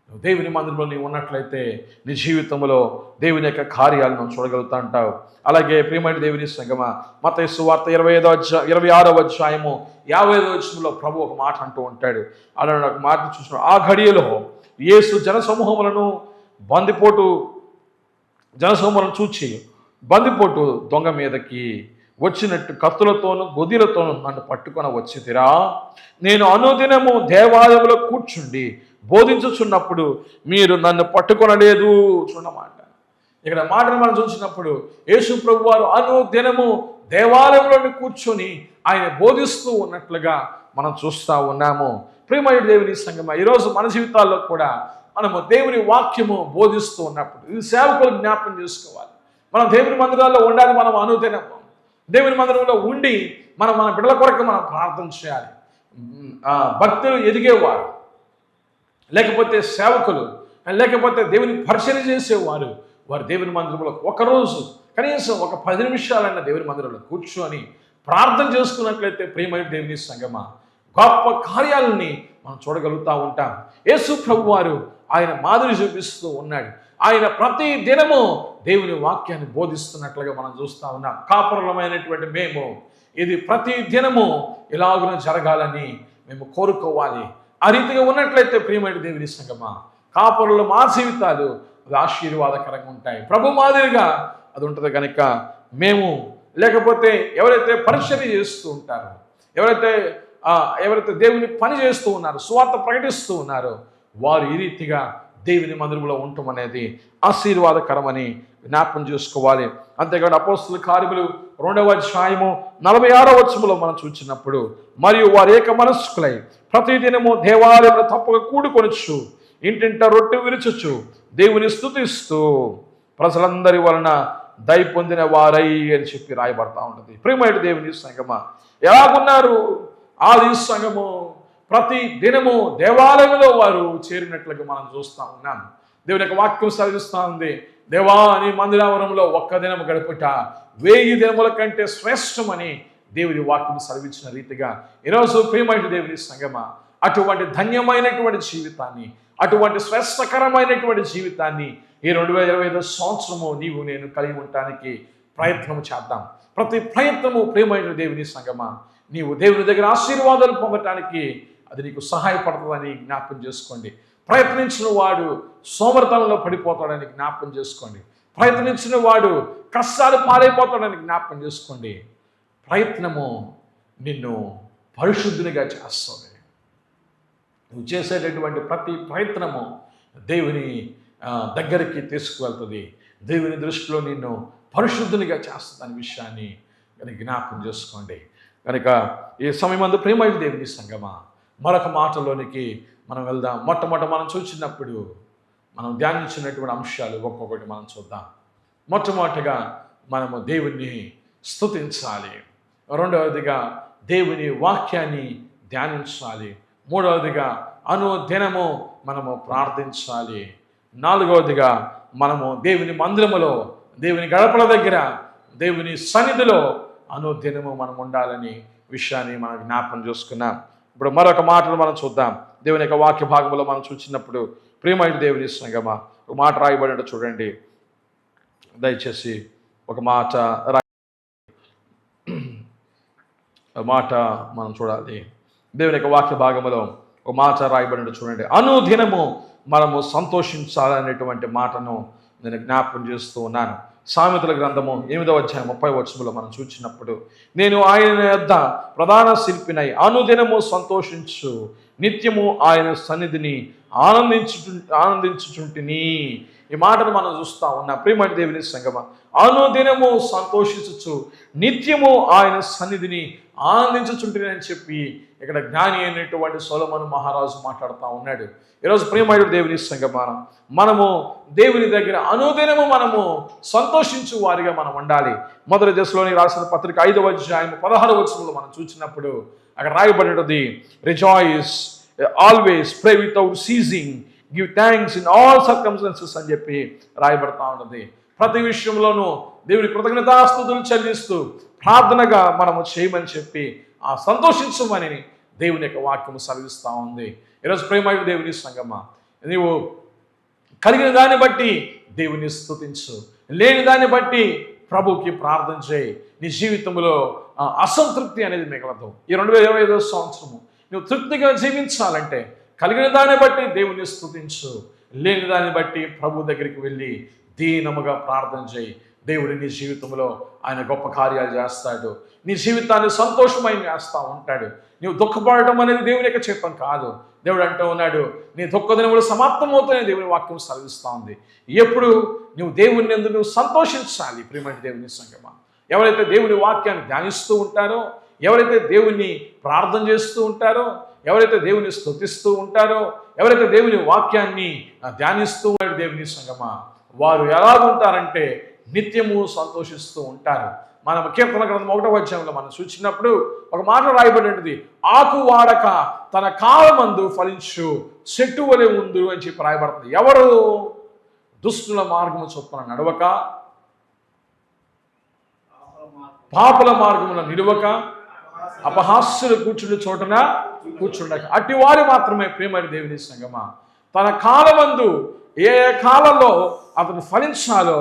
నువ్వు దేవుని మందిరంలో నీవు ఉన్నట్లయితే నీ జీవితంలో దేవుని యొక్క కార్యాలను చూడగలుగుతా ఉంటావు. అలాగే ప్రియమైన దేవుని సంగమా, మత్తయి సువార్త 26వ అధ్యాయము 50వ వచనంలో ప్రభు ఒక మాట అంటూ ఉంటాడు. అలాంటి ఒక మాట చూసిన ఆ ఘడియలో యేసు జనసమూహములను చూచి బందిపోటు దొంగ మీదకి వచ్చినట్టు కత్తులతోనూ గొదిలతోనూ నన్ను పట్టుకొని వచ్చితిరా. నేను అనుదినము దేవాలయంలో కూర్చుండి బోధించుచున్నప్పుడు మీరు నన్ను పట్టుకొనలేదు. చూడమాట ఇక్కడ మాటను మనం చూసినప్పుడు యేసు ప్రభు వారు అనుదినము దేవాలయంలోని కూర్చొని ఆయన బోధిస్తూ ఉన్నట్లుగా మనం చూస్తూ ఉన్నాము. ప్రియమైన దేవుని సంగమా, ఈరోజు మన జీవితాల్లో కూడా మనము దేవుని వాక్యము బోధిస్తూ ఉన్నప్పుడు ఇది సేవకులు జ్ఞాపకం చేసుకోవాలి. మనం దేవుని మందిరాల్లో ఉండాలి. మనం అనుదినము దేవుని మందిరంలో ఉండి మన బిడ్డల కొరకు మనం ప్రార్థన చేయాలి. భక్తులు ఎదిగేవారు, లేకపోతే సేవకులు, లేకపోతే దేవుని పరిచయం చేసేవారు, వారు దేవుని మందిరంలో ఒకరోజు కనీసం ఒక 10 నిమిషాలైనా దేవుని మందిరంలో కూర్చొని ప్రార్థన చేసుకున్నట్లయితే ప్రియమైన దేవుని సంగమా, గొప్ప కార్యాలని మనం చూడగలుగుతూ ఉంటాం. యేసు ప్రభు వారు ఆయన మాదిరి చూపిస్తూ ఉన్నాడు. ఆయన ప్రతి దినము దేవుని వాక్యాన్ని బోధిస్తున్నట్లుగా మనం చూస్తూ ఉన్నాం. కాపురమైనటువంటి మేము ఇది ప్రతి దినము ఇలాగున జరగాలని మేము కోరుకోవాలి. ఆ రీతిగా ఉన్నట్లయితే ప్రియమైన దేవుని సంగమా, కాపురులు మా జీవితాలు అది ఆశీర్వాదకరంగా ఉంటాయి. ప్రభు మాదిరిగా అది ఉంటుంది కనుక మేము, లేకపోతే ఎవరైతే పరిచర్య చేస్తూ ఉంటారో, ఎవరైతే దేవుని పని చేస్తూ ఉన్నారో, సువార్త ప్రకటిస్తూ ఉన్నారో, వారు ఈ రీతిగా దేవుని మందిరంలో ఉండటం అనేది ఆశీర్వాదకరమని జ్ఞాపకం చేసుకోవాలి. అంతేకాదు అపోస్తలుల కార్యములు 2వ అధ్యాయము 46వ వచనములో మనం చూసినప్పుడు, మరియు వారు ఏక మనస్కులై ప్రతిదినము దేవాలయంలో తప్పక కూడుకొనొచ్చు, ఇంటింట రొట్టె విరుచుచు దేవుని స్తుతిస్తూ ప్రజలందరి వలన దయ పొందిన వారై అని చెప్పి రాయబడతా ఉంటుంది. ప్రియమైన దేవుని సంగమా, ఎలాగున్నారు? ఆది సంఘము ప్రతి దినము దేవాలయంలో వారు చేరినట్లుగా మనం చూస్తూ ఉన్నాం. దేవుని యొక్క వాక్యం సాధిస్తూ ఉంది, దేవా నీ మందిరావరంలో ఒక్క దినము గడుపుట 1000 దినముల కంటే శ్రేష్టమని దేవుని వాక్యం సెలవించిన రీతిగా ఈరోజు ప్రియమైన దేవుని సంగమా, అటువంటి ధన్యమైనటువంటి జీవితాన్ని, అటువంటి శ్రేష్టకరమైనటువంటి జీవితాన్ని ఈ 2025 సంవత్సరము నీవు నేను కలిగి ఉండటానికి ప్రయత్నం చేద్దాం. ప్రతి ప్రయత్నము ప్రియమైన దేవుని సంగమా, నీవు దేవుని దగ్గర ఆశీర్వాదాలు పొందటానికి అది నీకు సహాయపడుతుందని జ్ఞాపకం చేసుకోండి. ప్రయత్నించిన వాడు సోమరతనంలో పడిపోతాడని జ్ఞాపకం చేసుకోండి. ప్రయత్నించిన వాడు కష్టాలు పారైపోతాడని జ్ఞాపకం చేసుకోండి. ప్రయత్నము నిన్ను పరిశుద్ధునిగా చేస్తుంది. నువ్వు చేసేటటువంటి ప్రతి ప్రయత్నము దేవుని దగ్గరికి తీసుకువెళ్తుంది. దేవుని దృష్టిలో నిన్ను పరిశుద్ధునిగా చేస్తుంది అనే విషయాన్ని జ్ఞాపకం చేసుకోండి. కనుక ఈ సమయమందు ప్రియమైన దేవుని సంగమా, మరొక మాటలోనికి మనం వెళ్దాం. మొట్టమొదట మనం చూసినప్పుడు మనం ధ్యానించినటువంటి అంశాలు ఒక్కొక్కటి మనం చూద్దాం. మొట్టమొదటిగా మనము దేవుణ్ణి స్తుతించాలి. రెండవదిగా దేవుని వాక్యాన్ని ధ్యానించాలి. మూడవదిగా అనుదినము మనము ప్రార్థించాలి. నాలుగవదిగా మనము దేవుని మందిరములో, దేవుని గడపల దగ్గర, దేవుని సన్నిధిలో అనుదినము మనం ఉండాలని విషయాన్ని మనం జ్ఞాపకం చేసుకున్నాం. ఇప్పుడు మరొక మాటలు మనం చూద్దాం. దేవుని యొక్క వాక్య భాగంలో మనం చూసినప్పుడు ప్రియమైన దేవుని సంగమా, ఒక మాట రాయబడినట్టు చూడండి. దయచేసి ఒక మాట మనం చూడాలి. దేవుని యొక్క వాక్య భాగంలో ఒక మాట రాయబడినట్టు చూడండి. అనుదినము మనము సంతోషించాలనేటువంటి మాటను నేను జ్ఞాపకం చేస్తూ ఉన్నాను. సామెతల గ్రంథము 8వ అధ్యాయం 30వ వచనంలో మనం చూసినప్పుడు, నేను ఆయన యొద్ద ప్రధాన శిల్పినై అనుదినము సంతోషించు, నిత్యము ఆయన సన్నిధిని ఆనందించుచుంటిని. ఈ మాటను మనం చూస్తూ ఉన్నాం. ప్రియమైన దేవుని సంగమా, అనుదినము సంతోషించు, నిత్యము ఆయన సన్నిధిని ఆనందించుచుంటిని అని చెప్పి ఇక్కడ జ్ఞాని అయినటువంటి సొలొమోను మహారాజు మాట్లాడుతూ ఉన్నాడు. ఈరోజు ప్రియమైన దేవుని సంగమా, మనము దేవుని దగ్గర అనుదినము మనము సంతోషించు వారిగా మనం ఉండాలి. మొదటి దశలోని రాసిన పత్రిక 5వ అధ్యాయం 16వ వచనంలో మనం చూసినప్పుడు అక్కడ రాయబడినది, rejoice always, pray without ceasing, give thanks in all circumstances అని చెప్పి రాయబడతా ఉన్నది. ప్రతి విషయంలోనూ దేవుని కృతజ్ఞతాస్తుతులు చెల్లిస్తూ ప్రార్థనగా మనము చేయమని చెప్పి ఆ సంతోషించమని దేవుని యొక్క వాక్యము సెలవిస్తూ ఉంది. ఈరోజు ప్రేమైన దేవుని సంగమా, నీవు కలిగిన దాన్ని బట్టి దేవుని స్తుతించు, లేని దాన్ని బట్టి ప్రభుకి ప్రార్థన చేయి. నీ జీవితంలో అసంతృప్తి అనేది మిగలదు. ఈ 2025 సంవత్సరము నువ్వు తృప్తిగా జీవించాలంటే కలిగిన దాన్ని బట్టి దేవుని స్తుతించు, లేని దాన్ని బట్టి ప్రభు దగ్గరికి వెళ్ళి దీనముగా ప్రార్థన చేయి. దేవుడు నీ జీవితంలో ఆయన గొప్ప కార్యాలు చేస్తాడు. నీ జీవితాన్ని సంతోషమైన చేస్తూ ఉంటాడు. నువ్వు దుఃఖపడటం అనేది దేవుని యొక్క చిత్తం కాదు. దేవుడు అంటూ ఉన్నాడు, నీ దుఃఖ దినములు సమాప్తమవుతాయని దేవుని వాక్యం సెలవిస్తూ ఉంది. ఎప్పుడు నువ్వు దేవుని యందు నువ్వు సంతోషించాలి. ప్రియమైన దేవుని సంగమా, ఎవరైతే దేవుని వాక్యాన్ని ధ్యానిస్తూ ఉంటారో, ఎవరైతే దేవుని ప్రార్థన చేస్తూ ఉంటారో, ఎవరైతే దేవుని స్తుతిస్తూ ఉంటారో, ఎవరైతే దేవుని వాక్యాన్ని ధ్యానిస్తూ ఉంటారో దేవుని సంగమా, వారు ఎలాగుంటారంటే నిత్యము సంతోషిస్తూ ఉంటారు. మనం కీర్తన గ్రంథం 1వ అధ్యాయంలో మనం చూసినప్పుడు ఒక మాట రాయబడినది, ఆకు వాడక తన కాలమందు ఫలించు చెట్టు వలె ఉండు అని చెప్పి రాయబడుతుంది. ఎవరు దుష్టుల మార్గము చొప్పున నడవక, పాపుల మార్గమున నిలువక, అపహాస్యులు కూర్చుండు చోటన కూర్చుండక, అట్టి వారు మాత్రమే ప్రియమైన దేవుని సంగమా తన కాలమందు ఏ కాలంలో అతను ఫలించాలో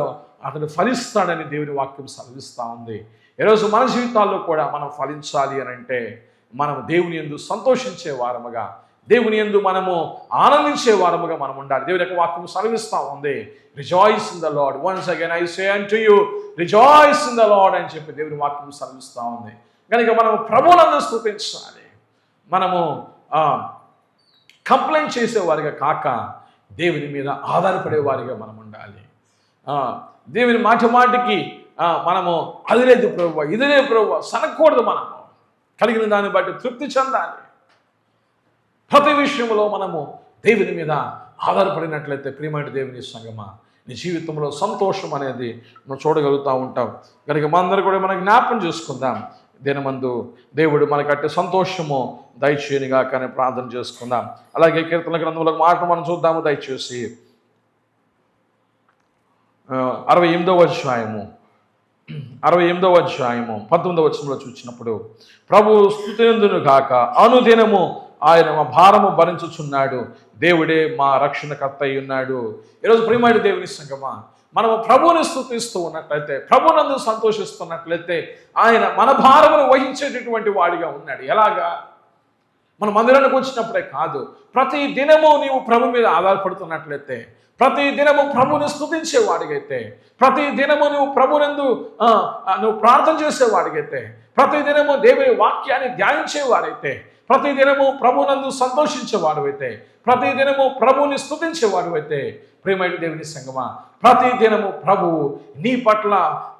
అతను ఫలిస్తాడని దేవుని వాక్యం సెలవిస్తూ ఉంది. ఈరోజు మన జీవితాల్లో కూడా మనం ఫలించాలి అని అంటే మనం దేవుని యందు సంతోషించే వారముగా, దేవుని యందు మనము ఆనందించే వారముగా మనం ఉండాలి. దేవుని యొక్క వాక్యం సెలవిస్తూ ఉంది, rejoice in the lord, once again I say unto you rejoice in the lord అని చెప్పి దేవుని వాక్యం సెలవిస్తూ ఉంది. కనుక మనము ప్రభువునందు స్తుతించాలి. మనము కంప్లైంట్ చేసేవారిగా కాక దేవుని మీద ఆధారపడే వారిగా మనం ఉండాలి. దేవుని మాటికి మనము అది లేదు ప్రభువా, ఇది లేదు ప్రభువా సనకూడదు. మనము కలిగిన దాన్ని బట్టి తృప్తి చెందాలి. ప్రతి విషయంలో మనము దేవుని మీద ఆధారపడినట్లయితే ప్రియమైన దేవుని సంగమా నీ జీవితంలో సంతోషం అనేది నువ్వు చూడగలుగుతూ ఉంటావు. కనుక మనందరూ కూడా మనం జ్ఞాపకం చేసుకుందాం, దినమందు దేవుడు మనకట్టే సంతోషము దయచేయనిగా కానీ ప్రార్థన చేసుకుందాం. అలాగే కీర్తన గ్రంథంలో మాట మనం చూద్దాము దయచేసి. 68వ అధ్యాయము 19వ వచనంలో చూసినప్పుడు, ప్రభు స్తుతినందును గాక అనుదినము ఆయన మా భారము భరించుచున్నాడు, దేవుడే మా రక్షణకర్త అయి ఉన్నాడు. ఈరోజు ప్రియమైన దేవుని సంగమా మనము ప్రభువుని స్తుతిస్తూ ఉన్నట్లయితే, ప్రభునందు సంతోషిస్తున్నట్లయితే ఆయన మన భారమును వహించేటటువంటి వాడిగా ఉన్నాడు. ఎలాగా? మన మందిరానికి వచ్చినప్పుడే కాదు, ప్రతి దినము నీవు ప్రభు మీద ఆధారపడుతున్నట్లయితే, ప్రతి దినము ప్రభుని స్తుతించేవాడిగైతే, ప్రతి దినము నువ్వు ప్రభునందు నువ్వు ప్రార్థన చేసేవాడిగైతే, ప్రతి దినము దేవుని వాక్యాన్ని ధ్యానించేవాడైతే, ప్రతి దినము ప్రభునందు సంతోషించేవాడు అయితే, ప్రతి దినము ప్రభుని స్తుతించేవాడు అయితే, ప్రియమైన దేవుని సంగమా ప్రతి దినము ప్రభువు నీ పట్ల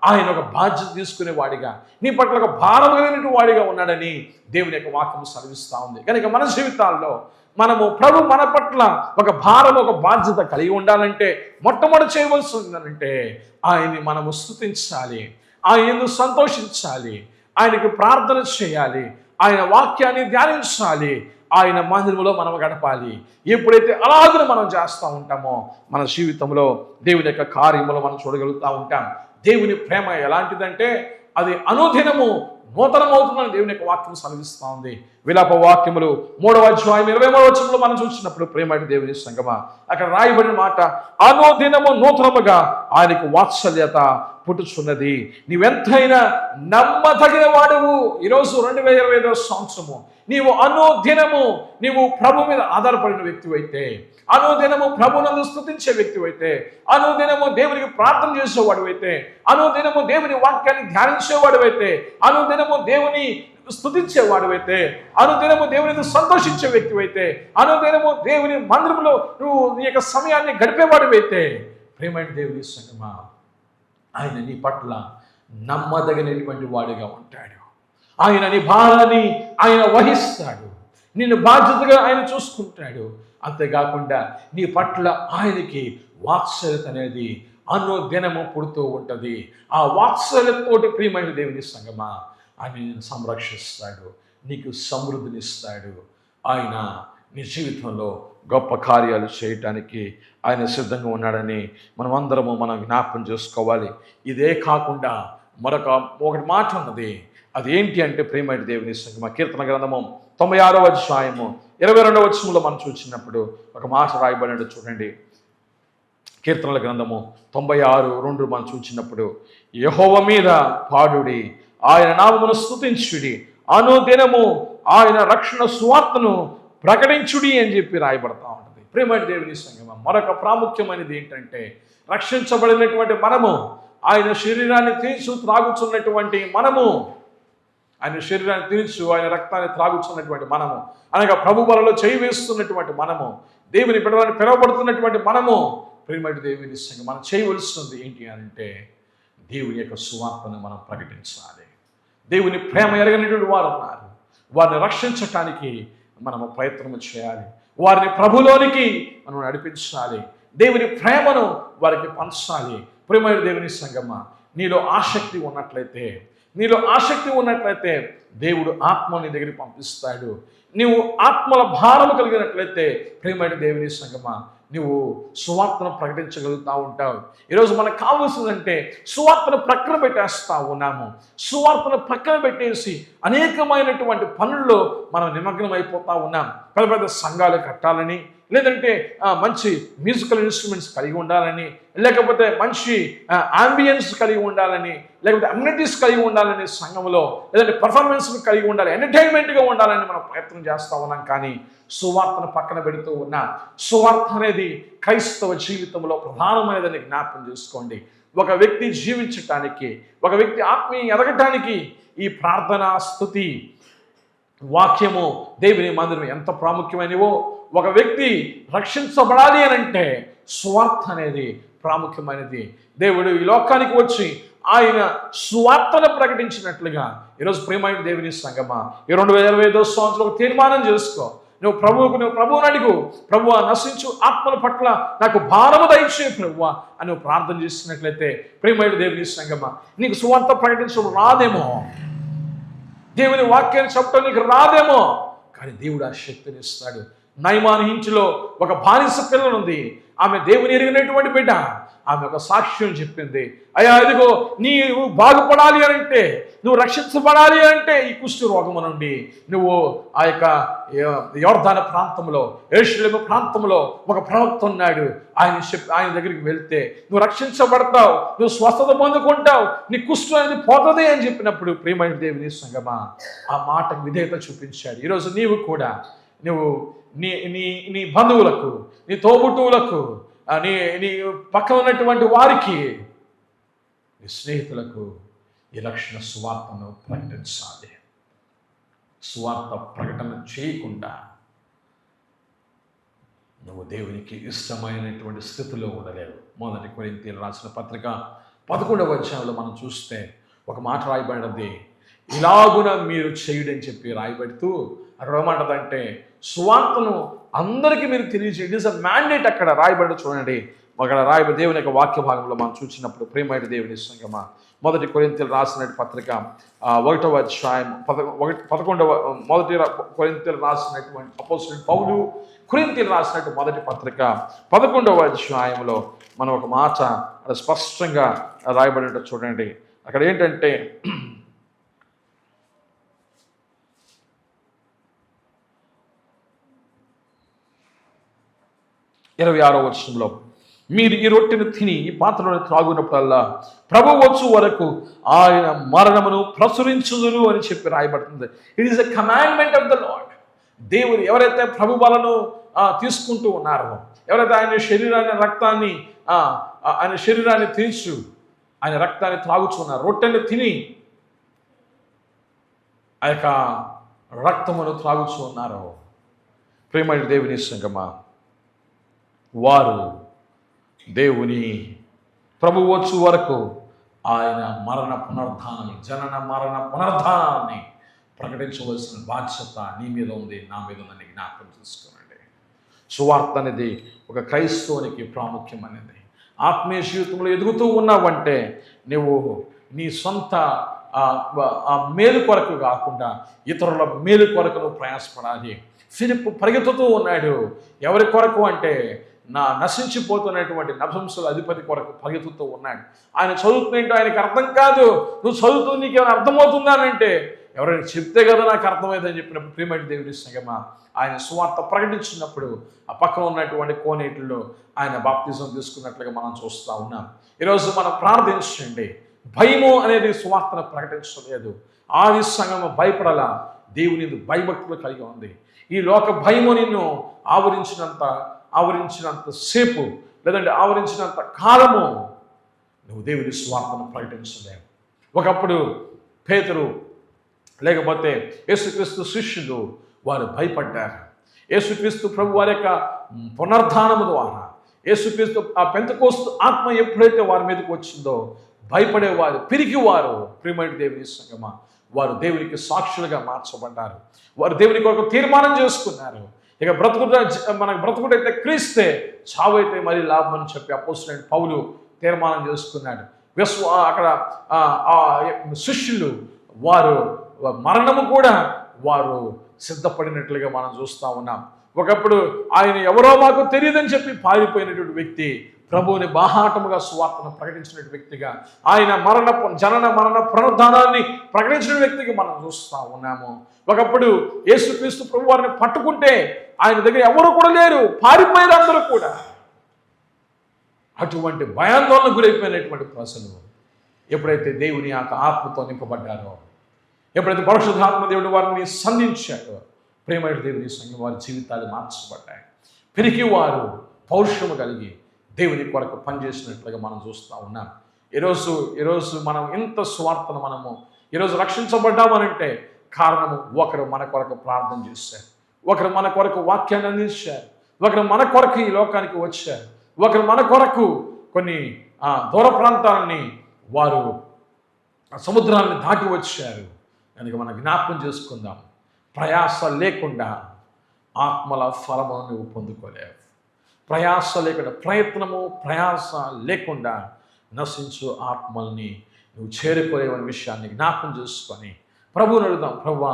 ఆయన ఒక బాధ్యత తీసుకునేవాడిగా, నీ పట్ల ఒక భారం కలిగిన వాడిగా ఉన్నాడని దేవుని యొక్క వాక్యం సెలవిస్తూ ఉంది. కనుక మన జీవితాల్లో మనము ప్రభు మన పట్ల ఒక భారం, ఒక బాధ్యత కలిగి ఉండాలంటే మొట్టమొదటి చేయవలసిందంటే ఆయన్ని మనము స్తుతించాలి, ఆయన సంతోషించాలి, ఆయనకి ప్రార్థన చేయాలి, ఆయన వాక్యాన్ని ధ్యానించాలి, ఆయన మందిరంలో మనం గడపాలి. ఎప్పుడైతే అలాగ మనం చేస్తూ ఉంటామో మన జీవితంలో దేవుని యొక్క కార్యములు మనం చూడగలుగుతూ ఉంటాం. దేవుని ప్రేమ ఎలాంటిదంటే అది అనుదినము నూతనమవుతుందని దేవుని యొక్క వాక్యం సెలవిస్తూ ఉంది. విలాప వాక్యములు 3వ అధ్యాయం 23వ వచనంలో మనం చూసినప్పుడు ప్రియమైన దేవుని సంగమా అక్కడ రాయబడిన మాట, అనుదినము నూతనముగా ఆయనకు వాత్సల్యత పుట్టుచున్నది, నీవెంతైనా నమ్మదగిన వాడువు. ఈరోజు 2025వ సంవత్సరము నీవు అనుదినము నీవు ప్రభు మీద ఆధారపడిన వ్యక్తివైతే, అనుదినము ప్రభునందు స్తుతించే వ్యక్తివైతే, అనుదినము దేవునికి ప్రార్థన చేసేవాడు అయితే, అనుదినము దేవుని వాక్యాన్ని ధ్యానించేవాడు అయితే, అనుదినము దేవుని స్తుతించేవాడు అయితే, అనుదినము దేవుని సంతోషించే వ్యక్తివైతే, అనుదినము దేవుని మందిరంలో నువ్వు నీ యొక్క సమయాన్ని గడిపేవాడు అయితే, ప్రియమైన దేవుని సంగమా ఆయన నీ పట్ల నమ్మదగినటువంటి వాడిగా ఉంటాడు. ఆయన నీ భారాన్ని ఆయన వహిస్తాడు, నిన్ను బాధ్యతగా ఆయన చూసుకుంటాడు. అంతేకాకుండా నీ పట్ల ఆయనకి వాత్సల్యత అనేది అనుదినము పుడుతూ ఉంటుంది. ఆ వాత్సల్యతతోటి ప్రియమైన దేవుని సంగమా ఆయన సంరక్షిస్తాడు, నీకు సమృద్ధినిస్తాడు. ఆయన నీ జీవితంలో గొప్ప కార్యాలు చేయటానికి ఆయన సిద్ధంగా ఉన్నాడని మనం జ్ఞాపకం చేసుకోవాలి. ఇదే కాకుండా ఒకటి మాట ఉన్నది, అది ఏంటి అంటే ప్రియమైన దేవుని సంగమా కీర్తన గ్రంథము 96వ అధ్యాయము 22వ వచనంలో మనం చూసినప్పుడు ఒక మాట రాయబడినట్టు చూడండి. కీర్తనల గ్రంథము 96:2 మనం చూసినప్పుడు, యెహోవా మీద పాడుడి, ఆయన నామమును స్తుతించుడి, అనుదినము ఆయన రక్షణ సువార్తను ప్రకటించుడి అని చెప్పి రాయబడతా ఉంటుంది. ప్రియమైన దేవుని సంగమా మరొక ప్రాముఖ్యమైనది ఏంటంటే రక్షించబడినటువంటి మనము ఆయన శరీరాన్ని తీర్చు త్రాగుచున్నటువంటి మనము, ఆయన శరీరాన్ని తీర్చు ఆయన రక్తాన్ని త్రాగుచున్నటువంటి మనము, అనగా ప్రభు బలలో చేయి వేస్తున్నటువంటి మనము, దేవుని బిడ్డలని పిలువబడుతున్నటువంటి మనము, ప్రియమైన దేవుని సంగం మనం చేయవలసింది ఏంటి అంటే దేవుని యొక్క సువార్తను మనం ప్రకటించాలి. దేవుని ప్రేమ ఎరగనటువంటి వారు ఉన్నారు, వారిని రక్షించటానికి మనము ప్రయత్నం చేయాలి. వారిని ప్రభులోనికి మనం నడిపించాలి. దేవుని ప్రేమను వారికి పంచాలి. ప్రియమైన దేవుని సంగమ, నీలో ఆసక్తి ఉన్నట్లయితే దేవుడు ఆత్మని దగ్గరికి పంపిస్తాడు. నీవు ఆత్మల భారము కలిగినట్లయితే ప్రియమైన దేవుని సంగమ, నువ్వు సువార్తను ప్రకటించగలుగుతూ ఉంటావు. ఈరోజు మనకు కావాల్సిందంటే సువార్తను ప్రక్కన పెట్టేస్తా ఉన్నాము. సువార్తను ప్రక్కన పెట్టేసి అనేకమైనటువంటి పనుల్లో మనం నిమగ్నం అయిపోతూ ఉన్నాం. పెద్ద పెద్ద సంఘాలు కట్టాలని, లేదంటే మంచి మ్యూజికల్ ఇన్స్ట్రుమెంట్స్ కలిగి ఉండాలని, లేకపోతే మంచి ఆంబియన్స్ కలిగి ఉండాలని, లేకపోతే అమ్యూనిటీస్ కలిగి ఉండాలని సంఘంలో, లేదంటే పర్ఫార్మెన్స్ కలిగి ఉండాలి, ఎంటర్టైన్మెంట్గా ఉండాలని మనం ప్రయత్నం చేస్తూ ఉన్నాం. కానీ సువార్తను పక్కన పెడుతూ ఉన్నాం. సువార్త అనేది క్రైస్తవ జీవితంలో ప్రధానమైనదని జ్ఞాపకం చేసుకోండి. ఒక వ్యక్తి జీవించటానికి, ఒక వ్యక్తి ఆత్మీయ ఎదగటానికి ఈ ప్రార్థన, స్తుతి, వాక్యము, దేవుని మందిరం ఎంత ప్రాముఖ్యమైనవో, ఒక వ్యక్తి రక్షించబడాలి అని అంటే సువార్త అనేది ప్రాముఖ్యమైనది. దేవుడు ఈ లోకానికి వచ్చి ఆయన సువార్తను ప్రకటించినట్లుగా ఈరోజు ప్రియమైన దేవుని సంగమా, ఈ 2025 సంవత్సరం తీర్మానం చేసుకో. నువ్వు ప్రభువుని అడుగు, ప్రభువా నశించు ఆత్మల పట్ల నాకు భారము దయచే ప్రభువా అని నువ్వు ప్రార్థన చేసినట్లయితే ప్రియమైన దేవుని సంగమా, నీకు సువార్త ప్రకటించడం రాదేమో, దేవుని వాక్యాన్ని చెప్పడం నీకు రాదేమో, కానీ దేవుడు ఆ శక్తిని ఇస్తాడు. నయమాను ఇంటిలో ఒక బానిస పిల్లలు ఉంది. ఆమె దేవుని ఎరిగినటువంటి బిడ్డ. ఆమె ఒక సాక్ష్యం చెప్పింది, అయ్యా ఇదిగో నీవు బాగుపడాలి అంటే, నువ్వు రక్షించబడాలి అంటే ఈ కుష్టు రోగము నుండి నువ్వు ఆ యొక్క యోర్దాను ప్రాంతంలో, యెరూషలేము ప్రాంతంలో ఒక ప్రవక్త ఉన్నాడు, ఆయన దగ్గరికి వెళ్తే నువ్వు రక్షించబడతావు, నువ్వు స్వస్థత పొందుకుంటావు, నీ కుష్టు అనేది పోతుంది అని చెప్పినప్పుడు ప్రియమైన దేవుని సంగమా ఆ మాటకు విధేయత చూపించాడు. ఈరోజు నీవు కూడా నువ్వు నీ నీ నీ బంధువులకు, నీ తోబుట్టువులకు, నీ పక్కన ఉన్నటువంటి వారికి, నీ స్నేహితులకు ఈ రక్షణ సువార్తను ప్రకటించాలి. సువార్త ప్రకటన చేయకుండా నువ్వు దేవునికి ఇష్టమైనటువంటి స్థితిలో ఉండలేవు. 1 కొరింథీయులకు రాసిన పత్రిక 11వ అధ్యాయంలో మనం చూస్తే ఒక మాట రాయబడినది, ఇలాగున మీరు చేయుడని చెప్పి రాయబడుతూ అక్కడ ఏమంటదంటే సువార్తను అందరికీ మీరు తెలియజేయండి. It is a mandate. అక్కడ రాయబడి చూడండి, అక్కడ రాయబడి దేవుని యొక్క వాక్య భాగంలో మనం చూసినప్పుడు ప్రియమైన దేవుని సంగమా, 1 కొరింథీయులకు రాసిన పత్రిక 1వ అధ్యాయం 1 కొరింథీయులకు రాసినటువంటి అపోస్తలుడైన పౌలు కొరింథీయులకు రాసినటువంటి మొదటి పత్రిక 11వ అధ్యాయంలో మనం ఒక మాట అది స్పష్టంగా రాయబడి చూడండి. అక్కడ ఏంటంటే 26వ వచనంలో, మీరు ఈ రొట్టెను తిని ఈ పాత్రను త్రాగునప్పుడల్లా ప్రభువు వచ్చు వరకు ఆయన మరణమును ప్రచురించుదురు అని చెప్పి రాయబడుతుంది. It is a commandment of the lord. దేవుడు ఎవరైతే ప్రభు బలను తీసుకుంటూ ఉన్నారో, ఎవరైతే ఆయన శరీరాన్ని తీర్చు ఆయన రక్తాన్ని త్రాగుచున్నారు, రొట్టెను తిని ఆ యొక్క రక్తమును త్రాగుచూ ఉన్నారో, ప్రియమైన దేవుని సంగమా, వారు దేవుని ప్రభువు వచ్చు వరకు ఆయన మరణ పునరుద్ధానాన్ని, జనన మరణ పునరుద్ధానాన్ని ప్రకటించవలసిన బాధ్యత నీ మీద ఉంది, నా మీద ఉందని జ్ఞాపకం చేసుకోనండి. సువార్త అనేది ఒక క్రైస్తవునికి ప్రాముఖ్యమైనది. ఆత్మీయ జీవితంలో ఎదుగుతూ ఉన్నావంటే నువ్వు నీ సొంత మేలు కొరకు కాకుండా ఇతరుల మేలు కొరకు నువ్వు ప్రయాసపడాలి. ఫిలిప్పు పరిగెత్తుతూ ఉన్నాడు. ఎవరి కొరకు అంటే నశించిపోతున్నటువంటి నపుంసకుల అధిపతి కొరకు పరిగెత్తుతూ ఉన్నాడు. ఆయన చదువుతుందేంటో ఆయనకి అర్థం కాదు. నువ్వు చదువుతూ నీకు ఏమైనా అర్థమవుతుందానంటే ఎవరైనా చెప్తే కదా నాకు అర్థమైందని చెప్పినప్పుడు ప్రియమైన దేవుని సంగమా, ఆయన సువార్త ప్రకటించినప్పుడు ఆ పక్కన ఉన్నటువంటి కోనేటిలో ఆయన బాప్తిజం తీసుకున్నట్లుగా మనం చూస్తూ ఉన్నాం. ఈరోజు మనం ప్రార్థించండి. భయము అనేది సువార్తను ప్రకటించలేదు. ఆది సంఘము భయపడాల, దేవుని భయభక్తులు కలిగి ఉంది. ఈ లోక భయము నిన్ను ఆవరించినంత సేపు, లేదంటే ఆవరించినంత కాలము నువ్వు దేవుని స్వార్థను ప్రకటించలేవు. ఒకప్పుడు పేతురు లేకపోతే యేసుక్రీస్తు శిష్యులు వారు భయపడ్డారు. యేసుక్రీస్తు ప్రభు వారి యొక్క పునరుద్ధానము ద్వారా యేసుక్రీస్తు ఆ పెంతెకోస్తు ఆత్మ ఎప్పుడైతే వారి మీదకి వచ్చిందో భయపడేవారు, పిరికివారు, ప్రియమైన దేవుని సంగమా, వారు దేవునికి సాక్షులుగా మార్చబడ్డారు. వారు దేవుని కొరకు తీర్మానం చేసుకున్నారు. ఇక మనకు బ్రతుకుడైతే క్రీస్తే, చావైతే మరి లాభం అని చెప్పి అపోస్తలుడైన పౌలు తీర్మానం చేసుకున్నాడు. అక్కడ శిష్యులు వారు మరణము కూడా వారు సిద్ధపడినట్లుగా మనం చూస్తూ ఉన్నాం. ఒకప్పుడు ఆయన ఎవరో మాకు తెలియదని చెప్పి పారిపోయినటువంటి వ్యక్తి ప్రభువుని బాహాటముగా సువార్తను ప్రకటించిన వ్యక్తిగా, ఆయన జనన మరణ పునరుద్ధానాన్ని ప్రకటించిన వ్యక్తిగా మనం చూస్తూ ఉన్నాము. ఒకప్పుడు యేసుక్రీస్తు ప్రభు వారిని పట్టుకుంటే ఆయన దగ్గర ఎవరు కూడా లేరు, పారిపోయారు అందరూ కూడా. అటువంటి భయాందోళన గురైపోయినటువంటి ప్రజలు ఎప్పుడైతే దేవుని ఆత్మతో నింపబడ్డారో, ఎప్పుడైతే పరిశుద్ధాత్మ దేవుడు వారిని సంధించాడో, ప్రేమైన దేవుని సంఘం వారి జీవితాలు మార్చబడ్డాయి. పెరిగి వారు పౌరుషము కలిగి దేవుని కొరకు పనిచేసినట్లుగా మనం చూస్తూ ఉన్నాం. ఈరోజు మనం ఇంత స్వార్థను మనము ఈరోజు రక్షించబడ్డామనంటే కారణము ఒకరు మన కొరకు ప్రార్థన చేశారు, ఒకరు మన కొరకు వాక్యాన్ని అందించారు, ఒకరు మన కొరకు ఈ లోకానికి వచ్చారు, ఒకరు మన కొరకు కొన్ని దూర ప్రాంతాలని వారు సముద్రాన్ని దాటి వచ్చారు. కనుక మనం జ్ఞాపకం చేసుకుందాం, ప్రయాస లేకుండా ఆత్మల ఫలము నువ్వు పొందుకోలేవు. ప్రయాస లేకుండా, ప్రయాస లేకుండా నశించు ఆత్మల్ని నువ్వు చేరుకోలేవనే విషయాన్ని జ్ఞాపకం చేసుకొని ప్రభువుని అడుగుదాం. ప్రభువా,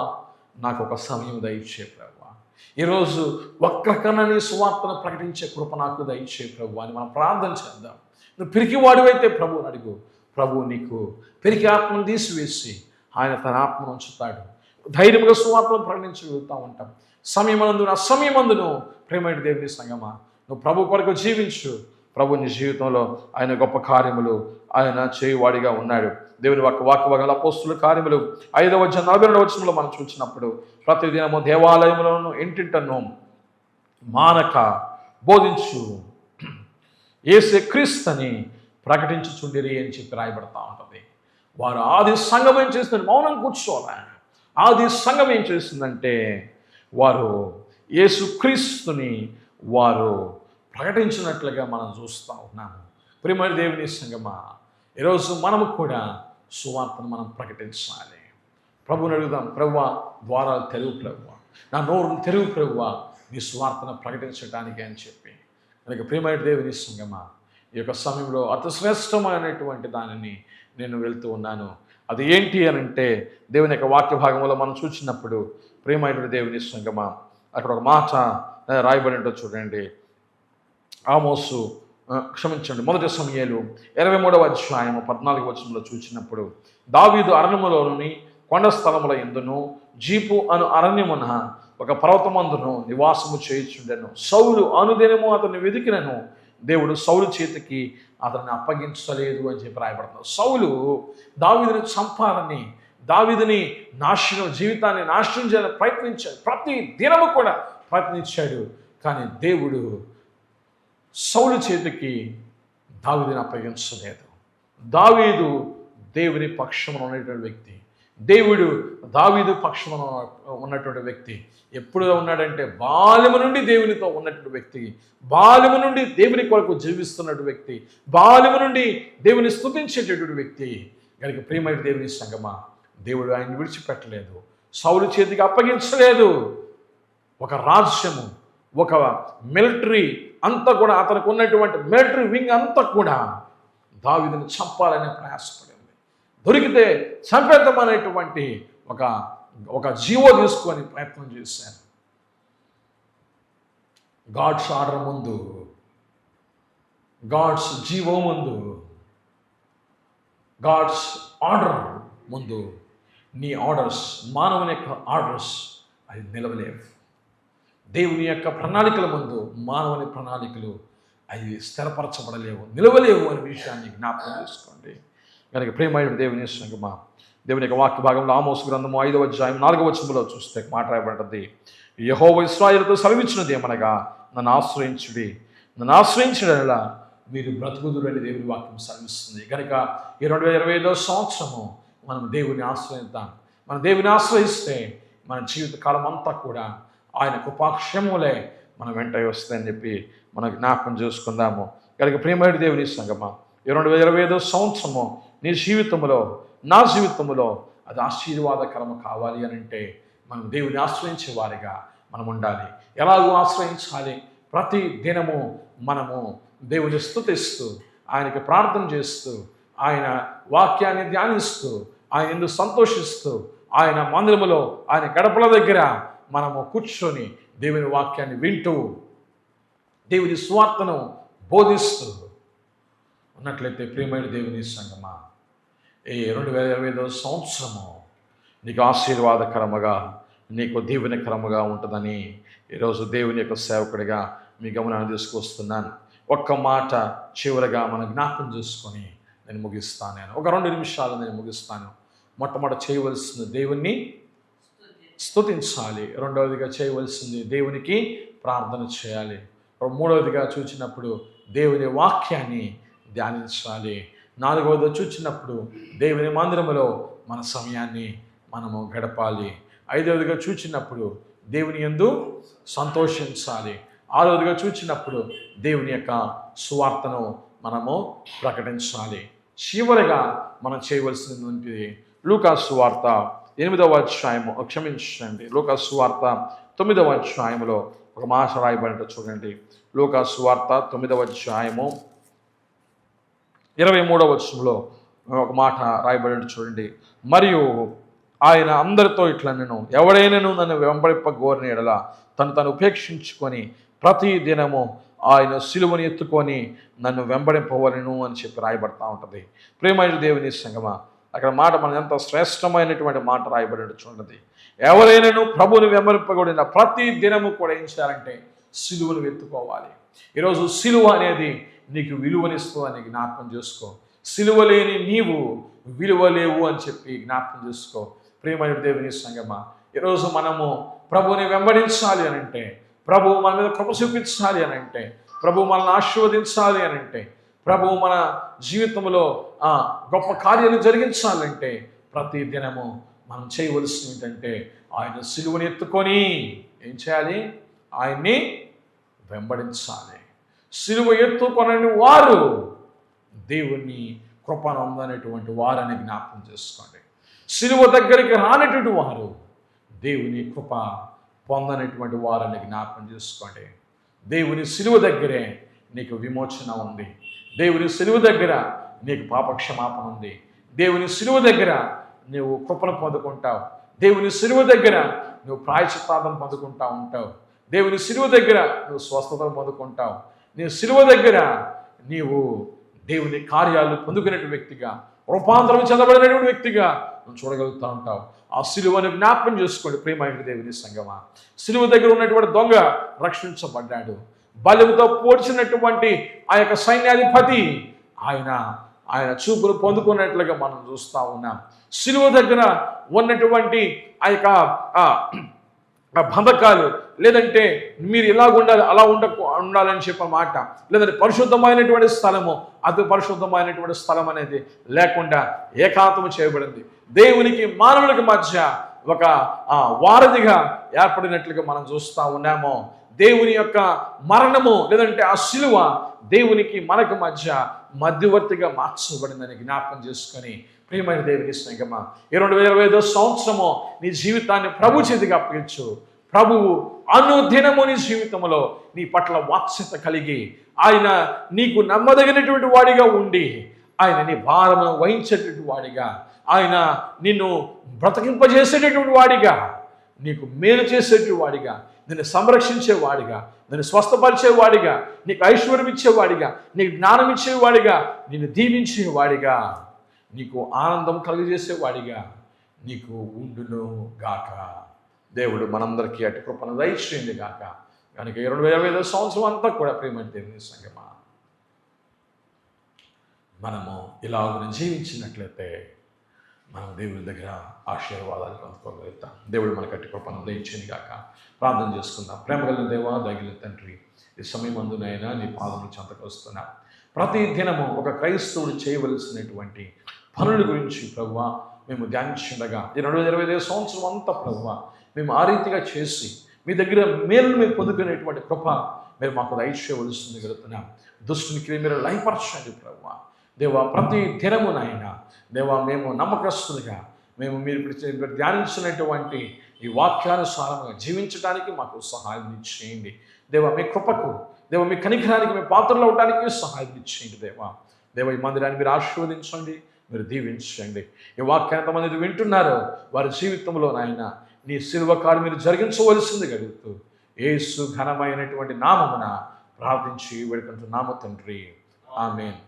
నాకు ఒక సమయం దయచే ప్రభువా, ఈరోజు ఒక్కకన్నా సువార్తను ప్రకటించే కృప నాకు దయచే ప్రభువా అని మనం ప్రార్థన చేద్దాం. నువ్వు పిరికివాడివైతే ప్రభువుని అడుగు. ప్రభువు నీకు పిరికి ఆత్మను తీసివేసి ఆయన తన ఆత్మను ఉంచుతాడు. ధైర్యంగా సువార్తను ప్రకటించగలుగుతూ ఉంటాం. అసమయమందును ప్రేమైన దేవుని సంగమా, నువ్వు ప్రభు కొరకు జీవించు. ప్రభు నీ జీవితంలో ఆయన గొప్ప కార్యములు ఆయన చేయువాడిగా ఉన్నాడు. దేవుని వాక్యభాగంలో అపోస్తుల కార్యములు 5వ అధ్యాయం 42వ వచనంలో మనం చూసినప్పుడు, ప్రతిదినము దేవాలయములను ఇంటింటను మానక బోధించు యేసు క్రీస్తుని ప్రకటించుచుండిరి అని చెప్పి రాయబడతా ఉంటుంది. వారు ఆది సంఘం ఏం చేస్తుంది? మౌనం కూర్చోలే. ఆది సంఘం ఏం చేస్తుందంటే వారు యేసు క్రీస్తుని వారు ప్రకటించినట్లుగా మనం చూస్తూ ఉన్నాము. ప్రియమైన దేవుని సంగమా, ఈరోజు మనము కూడా సువార్తను మనం ప్రకటించాలి. ప్రభువుని అడుగుదాం, ప్రభువా ద్వారాలు తెరువు ప్రభువా, నా నోరును తెరువు ప్రభువా నీ సువార్తను ప్రకటించడానికి అని చెప్పి. కనుక ప్రియమైన దేవుని సంగమా, ఈ యొక్క సమయంలో అతి శ్రేష్టమైనటువంటి దానిని నేను వెళ్తూ ఉన్నాను. అది ఏంటి అని అంటే, దేవుని యొక్క వాక్య భాగంలో మనం చూసినప్పుడు ప్రియమైన దేవుని సంగమా, అక్కడ ఒక మాట రాయబడి ఉంటుందో చూడండి. మొదటి సమూయేలు 23వ అధ్యాయం 14వ వచనంలో చూసినప్పుడు, దావీదు అరణ్యములోని కొండ స్థలముల యందును జీపు అను అరణ్యమున ఒక పర్వతమందును నివాసము చేయుచుండెను. సౌలు అనుదినము అతన్ని వెతికినను, దేవుడు సౌలు చేతికి అతన్ని అప్పగించలేదు అని చెప్పి రాయబడుతుంది. సౌలు దావీదుని చంపాలని, దావీదుని జీవితాన్ని నాశనం చేయాలని ప్రయత్నించాడు. ప్రతి దినము కూడా ప్రయత్నించాడు. కానీ దేవుడు సౌలు చేతికి దావీదుని అప్పగించలేదు. దావీదు దేవుని పక్షమున ఉన్నటువంటి వ్యక్తి. దేవుడు దావీదు పక్షమున ఉన్నటువంటి వ్యక్తి. ఎప్పుడు ఉన్నాడంటే బాల్యము నుండి దేవునితో ఉన్నటువంటి వ్యక్తి, బాల్యము నుండి దేవుని కొరకు జీవిస్తున్నటువంటి వ్యక్తి, బాల్యము నుండి దేవుని స్తుతించేటటువంటి వ్యక్తి. కనుక ప్రియమైన దేవుని సంగమా, దేవుడు ఆయన్ని విడిచిపెట్టలేదు, సౌలు చేతికి అప్పగించలేదు. ఒక రాజ్యము, ఒక మిలిటరీ అంతా కూడా, అతనికి ఉన్నటువంటి మిలిటరీ వింగ్ అంతా కూడా దావీదుని చంపాలనే ప్రయాసపడింది. దొరికితే చంపేద్దామనేటువంటి ఒక జీవో తీసుకొని ప్రయత్నం చేశాను. గాడ్స్ ఆర్డర్ ముందు, గాడ్స్ జీవో ముందు, గాడ్స్ ఆర్డర్ ముందు నీ ఆర్డర్స్, మానవుని యొక్క ఆర్డర్స్ అవి నిలవలేవు. దేవుని యొక్క ప్రణాళికల ముందు మానవుని ప్రణాళికలు అవి స్థిరపరచబడలేవు, నిలవలేవు అనే విషయాన్ని జ్ఞాపకం చేసుకోండి. కనుక ప్రియమైన దేవుని సంగమా, దేవుని యొక్క వాక్య భాగంలో ఆమోసు గ్రంథము 5వ అధ్యాయం 4వ వచనంలో చూస్తే మాట రాయబడ్డది, యెహోవా ఇశ్రాయేలుతో సెలవిచ్చినది ఏమనగా, నన్ను ఆశ్రయించుడి, నన్ను ఆశ్రయించడలా మీరు బ్రతుకుదురు అని దేవుని వాక్యం సెలవిస్తుంది. కనుక ఈ 2025వ సంవత్సరము మనం దేవుని ఆశ్రయిద్దాం. మనం దేవుని ఆశ్రయిస్తే మన జీవితకాలం అంతా కూడా ఆయన కృపాక్షేమములే మన వెంట వస్తాయని చెప్పి మనం జ్ఞాపకం చేసుకుందాము. కనుక ప్రియమైన దేవుని సంగమా, ఈ 2025వ సంవత్సరము నీ జీవితంలో, నా జీవితంలో అది ఆశీర్వాదకరము కావాలి అని అంటే మనం దేవుని ఆశ్రయించే వారిగా మనం ఉండాలి. ఎలాగో ఆశ్రయించాలి? ప్రతి దినము మనము దేవుని స్తుతిస్తూ, ఆయనకి ప్రార్థన చేస్తూ, ఆయన వాక్యాన్ని ధ్యానిస్తూ, ఆయన ఎందుకు సంతోషిస్తూ, ఆయన మందిరములో, ఆయన గడపల దగ్గర మనము కూర్చొని దేవుని వాక్యాన్ని వింటూ, దేవుని సువార్తను బోధిస్తూ ఉన్నట్లయితే ప్రియమైన దేవుని సంగమా, ఈ 2025వ సంవత్సరము నీకు ఆశీర్వాదకరముగా, నీకు దీవెనకరముగా ఉంటుందని ఈరోజు దేవుని యొక్క సేవకుడిగా మీ గమనాన్ని తీసుకొస్తున్నాను. ఒక్క మాట చివరగా మనం జ్ఞాపకం చేసుకొని నేను ముగిస్తాను. నేను ఒక 2 నిమిషాలు నేను ముగిస్తాను. మొట్టమొదటి చేయవలసింది దేవుణ్ణి స్తుతించాలి. రెండవదిగా చేయవలసింది దేవునికి ప్రార్థన చేయాలి. మూడవదిగా చూచినప్పుడు దేవుని వాక్యాన్ని ధ్యానించాలి. నాలుగవది చూచినప్పుడు దేవుని మందిరములో మన సమయాన్ని మనము గడపాలి. ఐదవదిగా చూచినప్పుడు దేవుని యందు సంతోషించాలి. ఆరవదిగా చూచినప్పుడు దేవుని యొక్క సువార్తను మనము ప్రకటించాలి. చివరిగా మనం చేయవలసినటువంటిది లూకాసు సువార్త 8వ అధ్యాయము, క్షమించండి, లూకాసు సువార్త 9వ అధ్యాయములో ఒక మాట రాయబడినట్టు చూడండి. లూకాసు సువార్త 9వ అధ్యాయము 23వ వచనంలో ఒక మాట రాయబడినట్టు చూడండి. మరియు ఆయన అందరితో ఇట్లా, నేను ఎవడైనాను నన్ను వెంబడింపగోరిన ఎడల తను ఉపేక్షించుకొని ప్రతి దినము ఆయన సిలువను ఎత్తుకొని నన్ను వెంబడింపవలను అని చెప్పి రాయబడతా ఉంటుంది. ప్రియమైన దేవుని సంగమా, అక్కడ మాట మన ఎంత శ్రేష్టమైనటువంటి మాట రాయబడి చూడండి. ఎవరైనాను ప్రభువుని వెంబడింపగోడిన ప్రతి దినము కూడా ఏం చేయాలంటే సిలువను ఎత్తుకోవాలి. ఈరోజు సిలువ అనేది నీకు విలువనిస్తుందని జ్ఞాపకం చేసుకో. సిలువ లేని నీవు విలువ లేవు అని చెప్పి జ్ఞాపకం చేసుకో. ప్రియమైన దేవుని సంగమా, ఈరోజు మనము ప్రభువుని వెంబడించాలి అని అంటే, ప్రభువు మన మీద కృప చూపించాలి అని అంటే, ప్రభువు మనల్ని ఆశీర్వదించాలి అని అంటే, ప్రభువు మన జీవితంలో గొప్ప కార్యాలు జరిగించాలంటే ప్రతి దినము మనం చేయవలసింది ఏంటంటే ఆయన సిలువని ఎత్తుకొని ఏం చేయాలి? ఆయన్ని వెంబడించాలి. సిలువ ఎత్తుకొనని వారు దేవుని కృపను అందనేటువంటి వారని జ్ఞాపకం చేసుకోండి. సిలువ దగ్గరికి రానటువంటి వారు దేవుని కృప పొందనటువంటి వారని జ్ఞాపకం చేసుకోండి. దేవుని సిలువ దగ్గరే నీకు విమోచన ఉంది. దేవుని సిలువ దగ్గర నీకు పాపక్షమాపణ ఉంది. దేవుని సిలువ దగ్గర నువ్వు కృపను పొందుకుంటావు. దేవుని సిలువ దగ్గర నువ్వు ప్రాయశ్చిత్తార్థం పొందుకుంటా ఉంటావు. దేవుని సిలువ దగ్గర నువ్వు స్వస్థతను పొందుకుంటావు. నీ సిలువ దగ్గర నీవు దేవుని కార్యాలు పొందుకునేటువంటి వ్యక్తిగా, రూపాంతరం చెందబడినటువంటి వ్యక్తిగా నువ్వు చూడగలుగుతూ ఉంటావు. ఆ సిలువను జ్ఞాపకం చేసుకోండి. ప్రియమైన దేవుని సంగమా, సిలువ దగ్గర ఉన్నటువంటి దొంగ రక్షించబడ్డాడు. బలముతో పోడ్చినటువంటి ఆ యొక్క సైన్యాధిపతి ఆయన చూపును పొందుకున్నట్లుగా మనం చూస్తూ ఉన్నాం. సిలువ దగ్గర ఉన్నటువంటి ఆ యొక్క బంధకాలు, లేదంటే మీరు ఇలాగ ఉండాలి అలా ఉండాలని చెప్పే మాట, లేదంటే పరిశుద్ధమైనటువంటి స్థలము, అతి పరిశుద్ధమైనటువంటి స్థలం అనేది లేకుండా ఏకాంతము చేయబడింది. దేవునికి మానవునికి మధ్య ఒక వారధిగా ఏర్పడినట్లుగా మనం చూస్తూ ఉన్నాము. దేవుని యొక్క మరణము లేదంటే ఆ సిలువ దేవునికి మనకు మధ్యవర్తిగా మార్చబడిందని జ్ఞాపకం చేసుకొని, ప్రియమైన దేవుని సంగమా, 2025వ సంవత్సరము నీ జీవితాన్ని ప్రభు చేతికి అప్పగించు. ప్రభువు అనుదినము నీ జీవితంలో నీ పట్ల వాత్సల్యత కలిగి, ఆయన నీకు నమ్మదగినటువంటి వాడిగా ఉండి, ఆయన నీ భారమును వహించేటటువంటి వాడిగా, ఆయన నిన్ను బ్రతికింపజేసేటటువంటి వాడిగా, నీకు మేలు చేసేటువంటి వాడిగా, నిన్ను సంరక్షించేవాడిగా, నిన్ను స్వస్థపరిచేవాడిగా, నీకు ఐశ్వర్యం ఇచ్చేవాడిగా, నీకు జ్ఞానం ఇచ్చేవాడిగా, నిన్ను దీవించేవాడిగా, నీకు ఆనందం కలిగజేసేవాడిగా నీకు ఉండును గాక. దేవుడు మనందరికీ అటు కృపను దయచేయండి గాక. కనుక 2025వ సంవత్సరం అంతా కూడా ప్రియమైన దేవుని సంగమా, మనము ఇలాగ జీవించినట్లయితే మనం దేవుని దగ్గర ఆశీర్వాదాలు పొందుకోగలుగుతాం. దేవుడు మనకు అటు కృపను దయచేయండి గాక. ప్రార్థన చేసుకుందాం. ప్రేమ కలిగిన దేవా, దయగలిగిన తండ్రి, ఈ సమయం అందునైనా నీ పాదములు చెంతకు వస్తున్నా. ప్రతి దినము ఒక క్రైస్తవుడు చేయవలసినటువంటి పనుల గురించి ప్రభువా మేము ధ్యానించుండగా ఈ 2025 సంవత్సరం అంతా ప్రభువా మేము ఆ రీతిగా చేసి మీ దగ్గర మేలు మేము పొందుకునేటువంటి కృప మీరు మాకు దయచేయవలసింది గడుతున్నాం. దుష్టునికి మీరు లయపరచండి ప్రభువా. దేవా ప్రతి దినమునైనా దేవా మేము నమ్మకస్తులుగా మేము మీరు ధ్యానించినటువంటి ఈ వాక్యానుసారంగా జీవించడానికి మాకు సహాయం ఇచ్చేయండి దేవా. మీ కృపకు దేవ మీ కనికరానికి మేము పాత్రలు అవడానికి సహాయం ఇచ్చేయండి దేవా. దేవ ఈ మందిరాన్ని మీరు ఆశీర్వదించండి, మీరు దీవించండి. ఈ వాక్యాన్ని ఎంతమంది వింటున్నారో వారి జీవితంలో నాయన నీ శిలువ కార్యం మీరు జరిగించవలసింది గడుగుతూ యేసు ఘనమైనటువంటి నామమున ప్రార్థించి వేడుకుంటున్నాము తండ్రి. ఆమేన్.